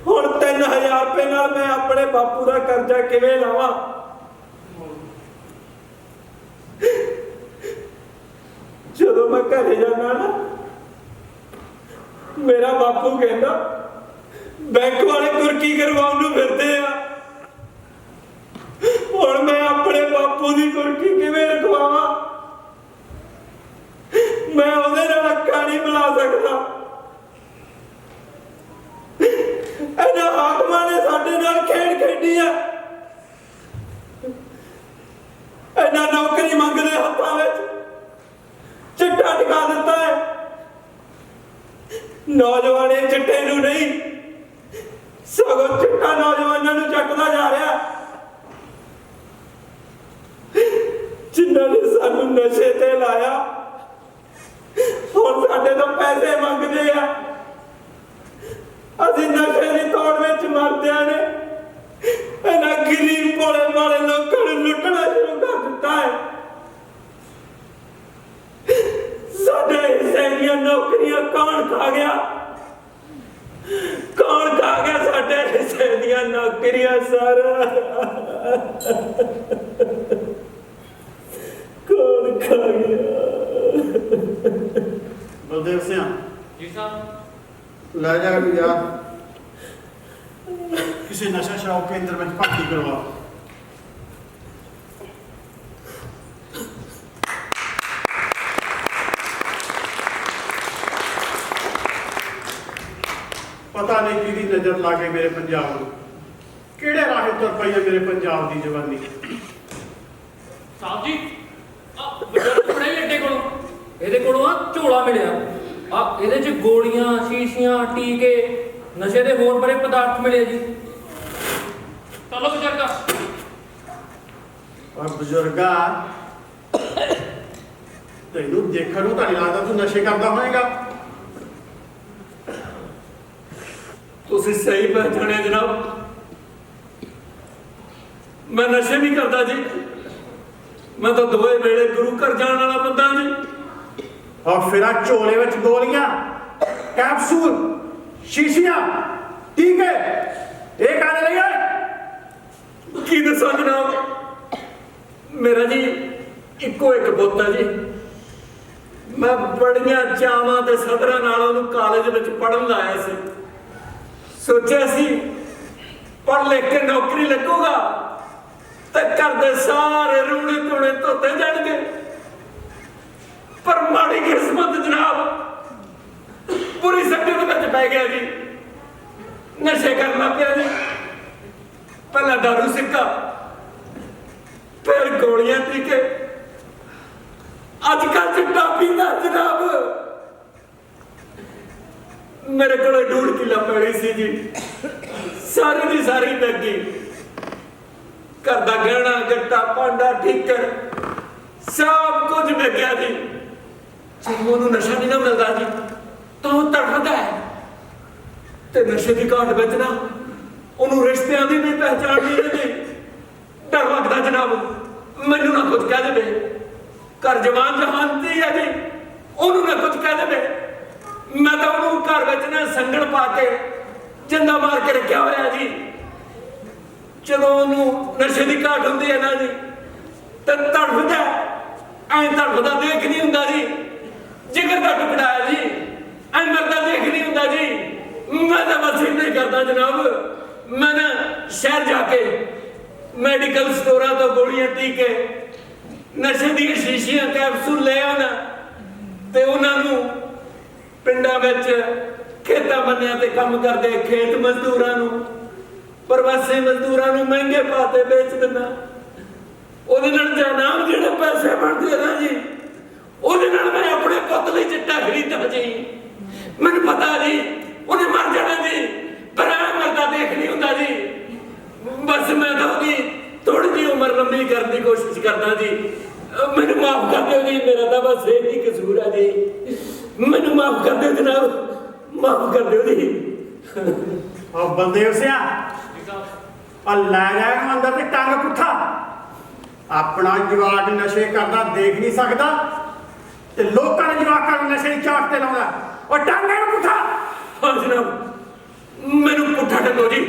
ਹੁਣ 3000 ਰੁਪਏ ਨਾਲ ਮੈਂ ਆਪਣੇ ਬਾਪੂ ਦਾ ਕਰਜ਼ਾ ਕਿਵੇਂ ਲਾਵਾਂ? ਜਦੋਂ ਮੈਂ ਘਰੇ ਜਾਣਾ ਨਾ, ਮੇਰਾ ਬਾਪੂ ਕਹਿੰਦਾ ਬੈਂਕ ਵਾਲੇ ਕੁਰਕੀ ਕਰਵਾਉਣ ਨੂੰ ਫਿਰਦੇ ਆ। ਹੁਣ ਮੈਂ ਆਪਣੇ ਬਾਪੂ ਦੀ ਕੁਰਕੀ ਕਿਵੇਂ ਰਖਵਾਵਾਂ? ਮੈਂ ਉਹਦੇ ਨਾਲ ਅੱਖਾਂ ਨਹੀਂ ਮਿਲਾ ਸਕਦਾ। ਇਹਨਾਂ ਹਾਕਮਾਂ ਨੇ ਸਾਡੇ ਨਾਲ ਖੇਡ ਖੇਡੀ ਆ। ਇਹਨਾਂ ਨੌਕਰੀ ਮੰਗਦੇ ਹੱਥਾਂ ਵਿੱਚ ਚਿੱਟਾ ਟਿਕਾ ਦਿੱਤਾ ਹੈ। ਨੌਜਵਾਨ ਇਹ ਚਿੱਟੇ ਨੂੰ ਨਹੀਂ, ਸਗੋਂ ਚਿੱਟਾ ਨੌਜਵਾਨਾਂ ਨੂੰ ਚੱਕਦਾ ਜਾ ਰਿਹਾ। ਜਿਨ੍ਹਾਂ ਨੇ ਸਾਨੂੰ ਨਸ਼ੇ ਤੇ ਲਾਇਆ ਹੁਣ ਸਾਡੇ ਤੋਂ ਪੈਸੇ ਮੰਗਦੇ ਆ। ਅਸੀਂ ਨਸ਼ੇ ਦੀ ਤੋੜ ਵਿੱਚ ਮਰਦਿਆਂ ਨੇ ਇਹਨਾਂ ਗਰੀਬ ਭੋਲੇ ਭਾਲੇ ਲੋਕਾਂ ਨੂੰ ਲੁੱਟਣਾ ਸ਼ੁਰੂ ਕਰ ਦਿੱਤਾ ਹੈ। ਸਾਡੇ ਹਿੱਸੇ ਦੀਆਂ ਨੌਕਰੀਆਂ ਕੌਣ ਖਾ ਗਿਆ? ਕੌਣ ਖਾ ਗਿਆ ਸਾਡੇ ਹਿੱਸੇ ਦੀਆਂ ਨੌਕਰੀਆਂ ਸਰ? ਕੌਣ ਖਾ ਗਿਆ? बलदेव सिंह जी साहब। लै जा या किसी नशा शराब केंद्र में भर्ती करवा। पता नहीं कि नजर ला के मेरे पंजाब में किहड़े राहे तुर पई है मेरे पंजाब की जवानी। साहब जी बजुर्ग बड़े एडे कोलों ਇਹਦੇ ਕੋਲੋਂ ਆ ਝੋਲਾ ਮਿਲਿਆ ਆ ਇਹਦੇ ਚ ਗੋਲੀਆਂ ਸ਼ੀਸ਼ੀਆਂ ਟੀਕੇ ਨਸ਼ੇ ਦੇ ਹੋਰ ਬੜੇ ਪਦਾਰਥ ਮਿਲੇ ਜੀ। ਚਲੋ ਬਜ਼ੁਰਗਾ। और बुजुर्गा तेनू देखण नूं तां नहीं लगदा तू नशे करदा होएगा। ਤੁਸੀਂ ਸਹੀ ਪਹਿਚਾਣਿਆ ਜਨਾਬ, ਮੈਂ ਨਸ਼ੇ ਨਹੀਂ ਕਰਦਾ ਜੀ। ਮੈਂ ਤਾਂ ਦੋਵੇਂ ਵੇਲੇ ਗੁਰੂ ਘਰ ਜਾਣ ਵਾਲਾ ਬੰਦਾ ਜੀ। और फिर आ झोले विच गोलियां कैप्सूल शीशियां टीके ये काहदे लई आए? ਕੀ ਦੱਸਾਂ ਜਨਾਬ, ਮੇਰਾ ਜੀ ਇੱਕੋ ਇੱਕ ਪੁੱਤ ਹੈ ਜੀ। ਮੈਂ ਬੜੀਆਂ ਚਾਵਾਂ ਤੇ ਸਦਰਾਂ ਨਾਲ ਉਹਨੂੰ ਕਾਲਜ ਵਿੱਚ ਪੜ੍ਹਨ ਲਾਇਆ ਸੀ। ਸੋਚਿਆ ਸੀ ਪੜ੍ਹ ਲਿਖ ਕੇ ਨੌਕਰੀ ਲੱਗੂਗਾ ਤੇ ਘਰ ਦੇ ਸਾਰੇ ਰੂਣੇ ਧੋਣੇ ਧੋਤੇ ਜਾਣਗੇ। ਪਰ ਮਾੜੀ ਕਿਸਮਤ ਜਨਾਬ, ਪੂਰੀ ਸੰਗਤ ਵਿੱਚ ਪੈ ਗਿਆ ਜੀ। ਨਸ਼ੇ ਕਰਨ ਲੱਗ ਪਿਆ ਜੀ। ਪਹਿਲਾਂ ਦਾਰੂ ਸਿੱਕਾ, ਫਿਰ ਗੋਲੀਆਂ ਟੀਕੇ, ਅੱਜ ਕੱਲ੍ਹ ਚਿੱਟਾ ਪੀਂਦਾ ਜਨਾਬ। ਮੇਰੇ ਕੋਲ 1.5 ਕਿੱਲਾ ਪੈਲੀ ਸੀ ਜੀ, ਸਾਰੀ ਦੀ ਸਾਰੀ ਲੱਗੀ। ਘਰ ਦਾ ਗਹਿਣਾ ਗੱਟਾ ਭਾਂਡਾ ਠੀਕਰ ਸਭ ਕੁਝ ਵਿਕਿਆ ਜੀ। ਜਦੋਂ ਉਹਨੂੰ ਨਸ਼ਾ ਨਹੀਂ ਨਾ ਮਿਲਦਾ ਜੀ ਤਾਂ ਉਹ ਤੜਫਦਾ ਹੈ ਤੇ ਨਸ਼ੇ ਦੀ ਘਾਟ ਵਿੱਚ ਨਾ ਉਹਨੂੰ ਰਿਸ਼ਤਿਆਂ ਦੀ ਵੀ ਪਹਿਚਾਣ ਨਹੀਂ ਰਹਿੰਦੀ। ਡਰ ਲੱਗਦਾ ਜਨਾਬ ਮੈਨੂੰ ਨਾ ਕੁਝ ਕਹਿ ਦੇਵੇ। ਘਰ ਜਵਾਨ ਜਹਾਨਤੀ ਹੈ ਜੀ, ਉਹਨੂੰ ਨਾ ਕੁਝ ਕਹਿ ਦੇਵੇ। ਮੈਂ ਤਾਂ ਉਹਨੂੰ ਘਰ ਵਿੱਚ ਨਾ ਸੰਗਲ ਪਾ ਕੇ ਜਿੰਦਾ ਮਾਰ ਕੇ ਰੱਖਿਆ ਹੋਇਆ ਜੀ। ਜਦੋਂ ਉਹਨੂੰ ਨਸ਼ੇ ਦੀ ਘਾਟ ਹੁੰਦੀ ਹੈ ਨਾ ਜੀ ਤਾਂ ਤੜਫਦਾ, ਐਂ ਤੜਫਦਾ ਦੇਖ ਨਹੀਂ ਹੁੰਦਾ ਜੀ। ਜਿਗਰ ਦਾ ਟੁਕੜਾ ਹੈ ਜੀ, ਐਂ ਮਰਦਾ ਦੇਖ ਨਹੀਂ ਹੁੰਦਾ ਜੀ। ਮੈਂ ਤਾਂ ਬਸ ਇੰਨਾ ਹੀ ਕਰਦਾ ਜਨਾਬ। ਮੈਂ ਨਾ ਸ਼ਹਿਰ ਜਾ ਕੇ ਮੈਡੀਕਲ ਸਟੋਰਾਂ ਤੋਂ ਗੋਲੀਆਂ ਟੀਕੇ ਨਸ਼ੇ ਦੀਆਂ ਸ਼ੀਸ਼ੀਆਂ ਕੈਪਸੂਲ ਲੈ ਆਉਣਾ ਤੇ ਉਹਨਾਂ ਨੂੰ ਪਿੰਡਾਂ ਵਿੱਚ ਖੇਤਾਂ ਬੰਨਿਆਂ ਤੇ ਕੰਮ ਕਰਦੇ ਖੇਤ ਮਜ਼ਦੂਰਾਂ ਨੂੰ, ਪ੍ਰਵਾਸੀ ਮਜ਼ਦੂਰਾਂ ਨੂੰ ਮਹਿੰਗੇ ਭਾਅ ਤੇ ਵੇਚ ਦਿੰਦਾ। ਉਹਦੇ ਨਾਲ ਜਨਾਬ ਜਿਹੜੇ ਪੈਸੇ ਬਣਦੇ ਨਾ ਜੀ, ਉਹਦੇ ਨਾਲ ਮੈਂ ਆਪਣੇ ਪੁੱਤ ਲਈ ਚਿੱਟਾ ਖਰੀਦਾ ਜੀ। ਮੈਨੂੰ ਪਤਾ ਜੀ ਉਹਨੇ ਮਰ ਜਾਣਾ ਜੀ, ਪਰ ਐਂ ਮਰਦਾ ਦੇਖ ਨਹੀਂ ਹੁੰਦਾ ਜੀ। ਬਸ ਮੈਂ ਤਾਂ ਉਹਦੀ ਥੋੜੀ ਜਿਹੀ ਉਮਰ ਲੰਬੀ ਕਰਨ ਦੀ ਕੋਸ਼ਿਸ਼ ਕਰਦਾ ਜੀ। ਮੈਨੂੰ ਮਾਫ ਕਰ ਦਿਓ ਜੀ, ਮੇਰਾ ਤਾਂ ਬਸ ਇਹ ਹੀ ਕਸੂਰ ਹੈ ਜੀ। ਮੈਨੂੰ ਮਾਫ ਕਰ ਦਿਓ ਜਨਾਬ, ਮਾਫ ਕਰ ਦਿਓ ਜੀ। और बलदेव सिंह और लै जाए अंदर ते टंग पुट्ठा। अपना जवाक नशे करदा देख नहीं सकदा ते लोकां दे जवाकां नूं नशे दी चाट ते लाउंदा। और टंग है पुट्ठा। हाँ जनाब, मैनू पुट्ठा टंगो जी।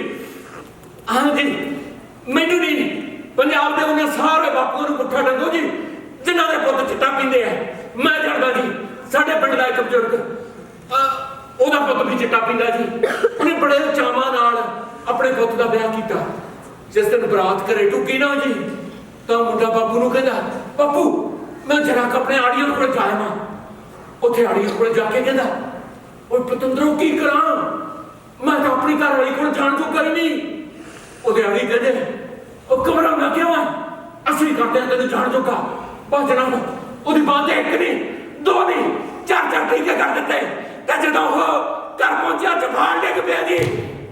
हाँ जी, मैनू नहीं, पंजाब के उन्हें सारे बापूआं नूं पुट्ठा टंगो जी जिन्हां दे पुत्त चिट्टा पींदे आ। मैं जानदा जी, साडे पिंड दा इक बजुर्ग ਉਹਦਾ ਪੁੱਤ ਵੀ ਚਿੱਟਾ ਪੀਂਦਾ ਜੀ। ਉਹਨੇ ਬੜੇ ਚਾਵਾਂ ਨਾਲ ਆਪਣੇ ਪੁੱਤ ਦਾ ਵਿਆਹ ਕੀਤਾ। ਜਿਸ ਦਿਨ ਬਰਾਤ ਘਰੇ ਢੁੱਕੀ ਨਾ ਜੀ ਤਾਂ ਮੁੰਡਾ ਬਾਪੂ ਨੂੰ ਕਹਿੰਦਾ, ਬਾਪੂ ਮੈਂ ਜਰਾ ਆਪਣੇ ਆੜੀਆਂ ਕੋਲ ਜਾਵਾਂ। ਉੱਥੇ ਆੜੀਆਂ ਕੋਲ ਜਾ ਕੇ ਕਹਿੰਦਾ, ਓਏ ਪਤੰਦਰੋਂ ਕੀ ਕਰਾਂ, ਮੈਂ ਤਾਂ ਆਪਣੀ ਘਰ ਵਾਲੀ ਕੋਲ ਜਾਣ ਤੋਂ ਕਰੀ ਨਹੀਂ। ਉਹਦੇ ਆੜੀ ਕਹਿੰਦੇ, ਉਹ ਘਬਰਾਉਣਾ ਕਿਉਂ ਹੈ, ਅਸੀਂ ਕਰਦੇ ਹਾਂ ਤੈਨੂੰ ਜਾਣ ਜੋਗਾ। ਬਸ ਜਨਾਬ ਉਹਦੀ ਬਾਤ ਤੇ ਇੱਕ ਨਹੀਂ ਦੋ ਨਹੀਂ ਚਾਰ ਟੀਕੇ ਕਰ ਦਿੱਤੇ ਤੇ ਜਦੋਂ ਉਹ ਘਰ ਪਹੁੰਚਿਆ ਚਫਾੜ ਡਿੱਗ ਪਿਆ ਜੀ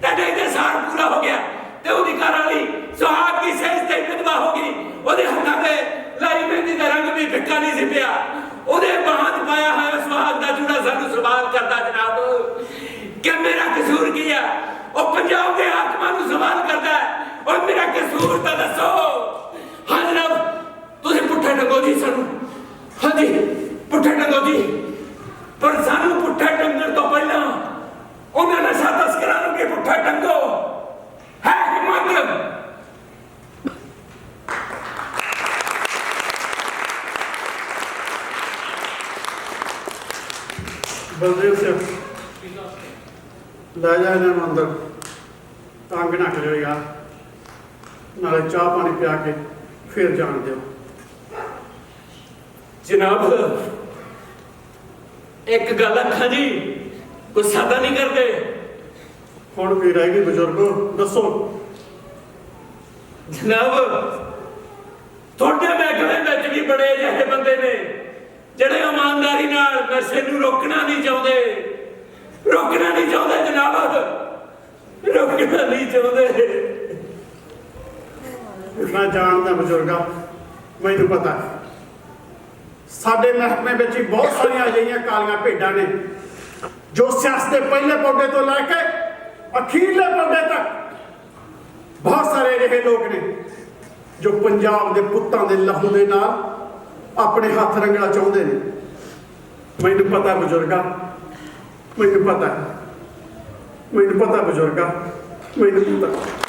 ਤੇ ਡਿੱਗਦੇ ਸਾਰ ਪੂਰਾ ਹੋ ਗਿਆ ਤੇ ਉਹਦੀ ਘਰ ਵਾਲੀ ਸੁਹਾਗ ਦੀ ਸੇਜ ਤੇ ਵਿਧਵਾ ਹੋ ਗਈ। ਉਹਦੇ ਹੱਥਾਂ ਤੇ लाई मेहंदी का रंग भी फिक्का नहीं सी पिया ਉਹਦੇ ਬਾਹਾਂ 'ਚ ਪਾਇਆ ਹੋਇਆ ਸੁਹਾਗ ਦਾ ਜੂੜਾ ਸਾਨੂੰ ਸਵਾਲ ਕਰਦਾ ਜਨਾਬ ਕਿ ਮੇਰਾ ਕਸੂਰ ਕੀ ਆ ਉਹ ਪੰਜਾਬ ਦੇ ਹਾਕਮਾਂ ਨੂੰ ਸਵਾਲ ਕਰਦਾ ਔਰ ਮੇਰਾ ਕਸੂਰ ਤਾਂ ਦੱਸੋ ਹਾਂ ਜਨਾਬ ਤੁਸੀਂ ਪੁੱਠੇ ਟੰਗੋ ਜੀ ਸਾਨੂੰ ਹਾਂਜੀ ਪੁੱਠੇ ਟੰਗੋ ਜੀ ਪਰ ਸਾਨੂੰ ਪੁੱਠੇ ਟੰਗਣ ਤੋਂ ਪਹਿਲਾਂ ਉਹਨਾਂ ਨਸ਼ਾ ਤਸਕਰਾਂ ਨੂੰ ਕਿ ਪੁੱਠਾ ਟੰਗੋ ਹੈ ਹਿੰਮਤ बलदेव सिंह लै जा इन्होंने अंदर तंग ना करो यार नाले चाह पानी पिया के फिर जान दो जनाब एक गल आखा जी गुस्सा तो नहीं करते हुण की रह गई बुजुर्गो दसो जनाब थोड़े महकमे में भी बड़े अजिहे बंदे ने ਜਿਹੜੇ ਇਮਾਨਦਾਰੀ ਨਾਲ ਨਸ਼ੇ ਨੂੰ ਰੋਕਣਾ ਨਹੀਂ ਚਾਹੁੰਦੇ ਜਨਾਬ ਰੋਕਣਾ ਨਹੀਂ ਚਾਹੁੰਦੇ मैं जानदा बुजुर्गा मैनू पता साडे महकमे विच ही बहुत सारियां अजिहियां कालियां भेडां ने जो सियासत के पहले पौधे तो लैके अखीरले पौधे तक बहुत सारे अजिहे लोग ने जो पंजाब के पुत्तां दे लहू दे नाल अपने हाथ रंगना चाहते हैं मैनू पता बुजुर्गा मैनू पता बुजुर्गा मैनू पता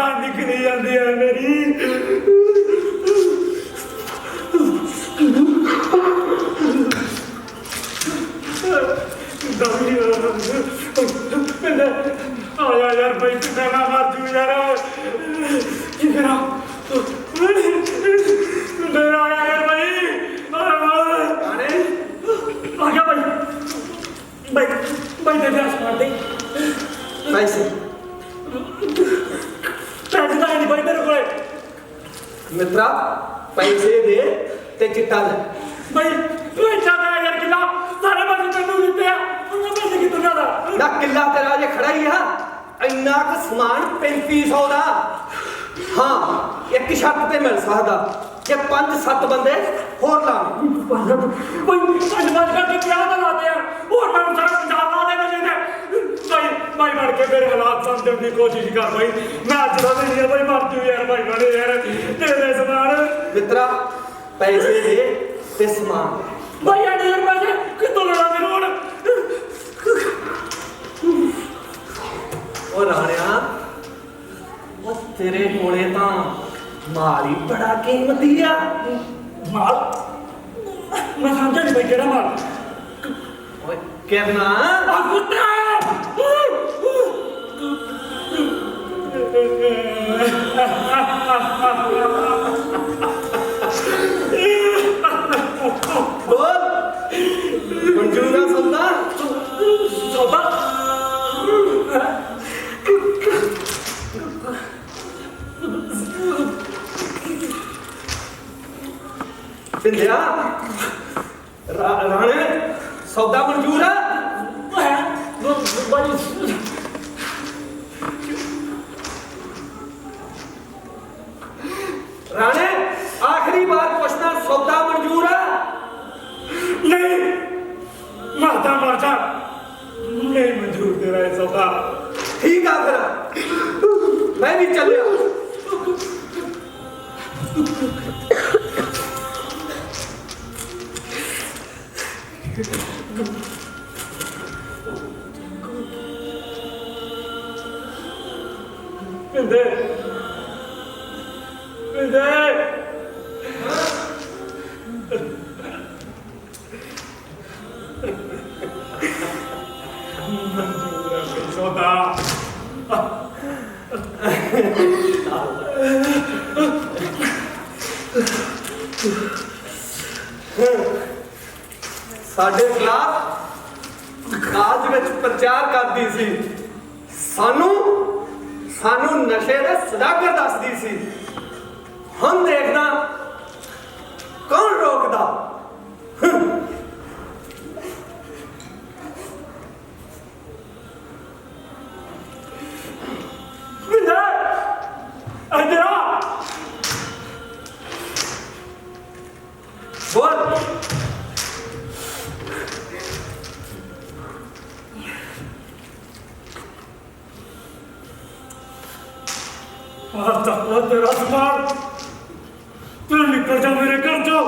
जान निकली जाती है मेरी। आया यार भाई कितना ना मार तू यार कितना मेरा आया यार भाई राणे आ गया भाई भाई भाई दे दे मार दे पैसे पैसे तो नहीं भाई तेरे को मित्रा पैसे दे ते चिट्टा ले भाई तू चाहता है यार किला सारे पैसे तेनू देते हैं उन्हें पैसे कितने ज्यादा ना किला तेरा जे खड़ा ही है ਇੰਨਾ ਕੁ ਸਮਾਨ 3500 ਦਾ ਹਾਂ ਇੱਕ ਸ਼ਰਤ ਤੇ ਮਿਲ ਸਕਦਾ ਜੇ 5-7 ਬੰਦੇ ਹੋਰ ਲਾਵੇਂ भाई धन्यवाद करके क्या बनाते यार और मैं सारा पंजाब ला देना चाहिए भाई भाई बढ़ के मेरे हालात समझने की कोशिश कर भाई मैं आज का नहीं है भाई मर जू यार भाई बड़े यार तेरे समान ਮਿੱਤਰਾ ਪੈਸੇ ਦੇ ਤੇ ਸਮਾਨ भाई यार यार पैसे कितों लड़ा मेरे और ਉਹ ਰਾਣਿਆ ਉਹ ਤੇਰੇ ਕੋਲੇ ਤਾਂ ਮਾਲ ਹੀ ਬੜਾ ਕੀਮਤੀ ਆ माल मैं समझा नहीं भाई केड़ा माल ਓਏ ਕਿਰਨਾ आ कुत्ता ਬੋਲ ਮਨਜ਼ੂਰਾ ਸੌਦਾ सौदा ਬਿੰਦਿਆ ਰਾਣੇ ਸੌਦਾ ਮਨਜ਼ੂਰ ਆ भाई ਰਾਣੇ ਆਖਰੀ ਵਾਰ ਪੁੱਛਣਾ ਸੌਦਾ ਮਨਜ਼ੂਰ ਆ नहीं मरता मरता नहीं मंजूर तेरा है सौदा ਠੀਕ ਆ ਫਿਰ ਮੈਂ ਵੀ ਚੱਲਿਆ पिंदे पिंदे मंजूर है सौदा ਸਾਡੇ ਖਿਲਾਫ ਕਾਜ ਵਿੱਚ ਪ੍ਰਚਾਰ ਕਰਦੀ ਸੀ ਸਾਨੂੰ ਨਸ਼ੇ ਦੇ ਸਦਾਗਰ ਦੱਸਦੀ ਸੀ ਹੁਣ ਦੇਖਦਾ ਕੌਣ ਰੋਕਦਾ पिंदे इधर आ बोल तेरा समान तू निकल जा मेरे घर जो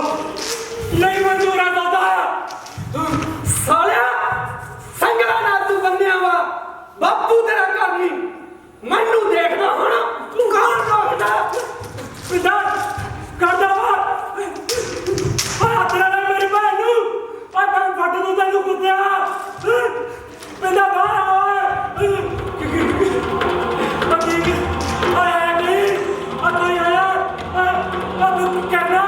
नहीं मंजूर है दादा ਸਾਲਿਆ ਸੰਗਲਾ ਨਾਲ ਤੂੰ ਬੰਨਿਆ ਵਾ ਬਾਪੂ ਤੇਰਾ ਘਰ ਨਹੀਂ ਮੈਨੂੰ ਦੇਖਦਾ ਹੁਣ ਤੂੰ ਕੌਣ ਰੋਕਦਾ पिता करदा वा आ तेरा मेरी बहन नु आ मैं फट दूं तेनू कुत्तिया पिता बाहर आया नहीं आ तू आया आ तू करना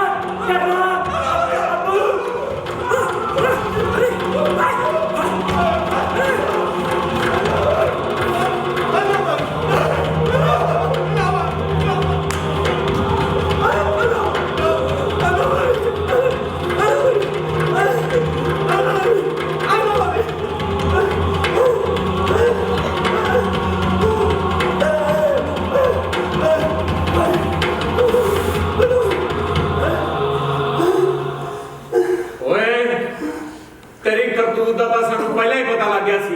ਤੇਰੀ ਕਰਤੂਤ ਦਾ ਤਾਂ ਸਾਨੂੰ ਪਹਿਲਾਂ ਹੀ ਪਤਾ ਲੱਗ ਗਿਆ ਸੀ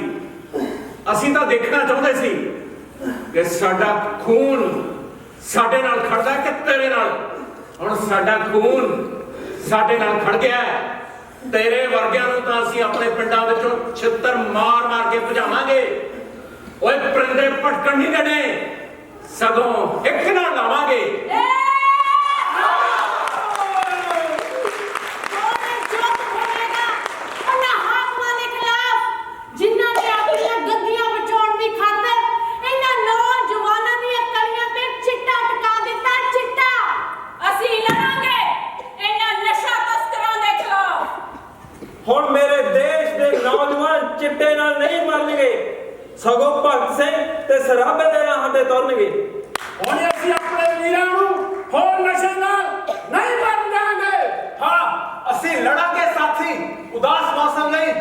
ਅਸੀਂ ਤਾਂ ਦੇਖਣਾ ਚਾਹੁੰਦੇ ਸੀ ਕਿ ਸਾਡਾ ਖੂਨ ਸਾਡੇ ਨਾਲ ਖੜਦਾ ਕਿ ਤੇਰੇ ਨਾਲ ਹੁਣ ਸਾਡਾ ਖੂਨ ਸਾਡੇ ਨਾਲ ਖੜ ਗਿਆ ਤੇਰੇ ਵਰਗਿਆਂ ਨੂੰ ਤਾਂ ਅਸੀਂ ਆਪਣੇ ਪਿੰਡਾਂ ਵਿੱਚੋਂ ਛਿੱਤਰ ਮਾਰ-ਮਾਰ ਕੇ ਭਜਾਵਾਂਗੇ ਓਏ ਪਰਿੰਦੇ ਭਟਕਣ ਨਹੀਂ ਦੇਣੇ ਸਗੋਂ ਇੱਕ ਨਾ ਲਾਵਾਂਗੇ। ਜਿਨ੍ਹਾਂ ਨੇ ਆਪਣੀਆਂ ਗੱਦੀਆਂ ਬਚਾਉਣ ਦੀ ਖਾਤਰ ਇਹਨਾਂ ਨੌਜਵਾਨਾਂ ਦੀਆਂ ਕਲੀਆਂ ਤੇ ਚਿੱਟਾ ਟਕਾ ਦਿੱਤਾ। ਚਿੱਟਾ ਅਸੀਂ ਲੜਾਂਗੇ ਇਹਨਾਂ ਨਸ਼ਾ ਤਸਕਰਾਂ ਦੇ ਖਿਲਾਫ। ਹੁਣ ਮੇਰੇ ਦੇਸ਼ ਦੇ ਨੌਜਵਾਨ ਚਿੱਟੇ ਨਾਲ ਨਹੀਂ ਮਰਨਗੇ, ਸਗੋਂ ਭਗਤ ਸਿੰਘ ਤੇ ਸਰਾਭੇ ਦੇ ਰਾਹਾਂ ਤੇ ਤੁਰਨਗੇ। ਹੁਣ ਅਸੀਂ ਆਪਣੇ ਵੀਰਾਂ ਨੂੰ ਹੋਰ ਨਸ਼ੇ ਨਾਲ ਨਹੀਂ ਮਰਨ ਦੇਵਾਂਗੇ। ਹਾਂ, ਅਸੀਂ ਲੜਾਂਗੇ ਸਾਥੀ। ਉਦਾਸ ਮੌਸਮ ਲਈ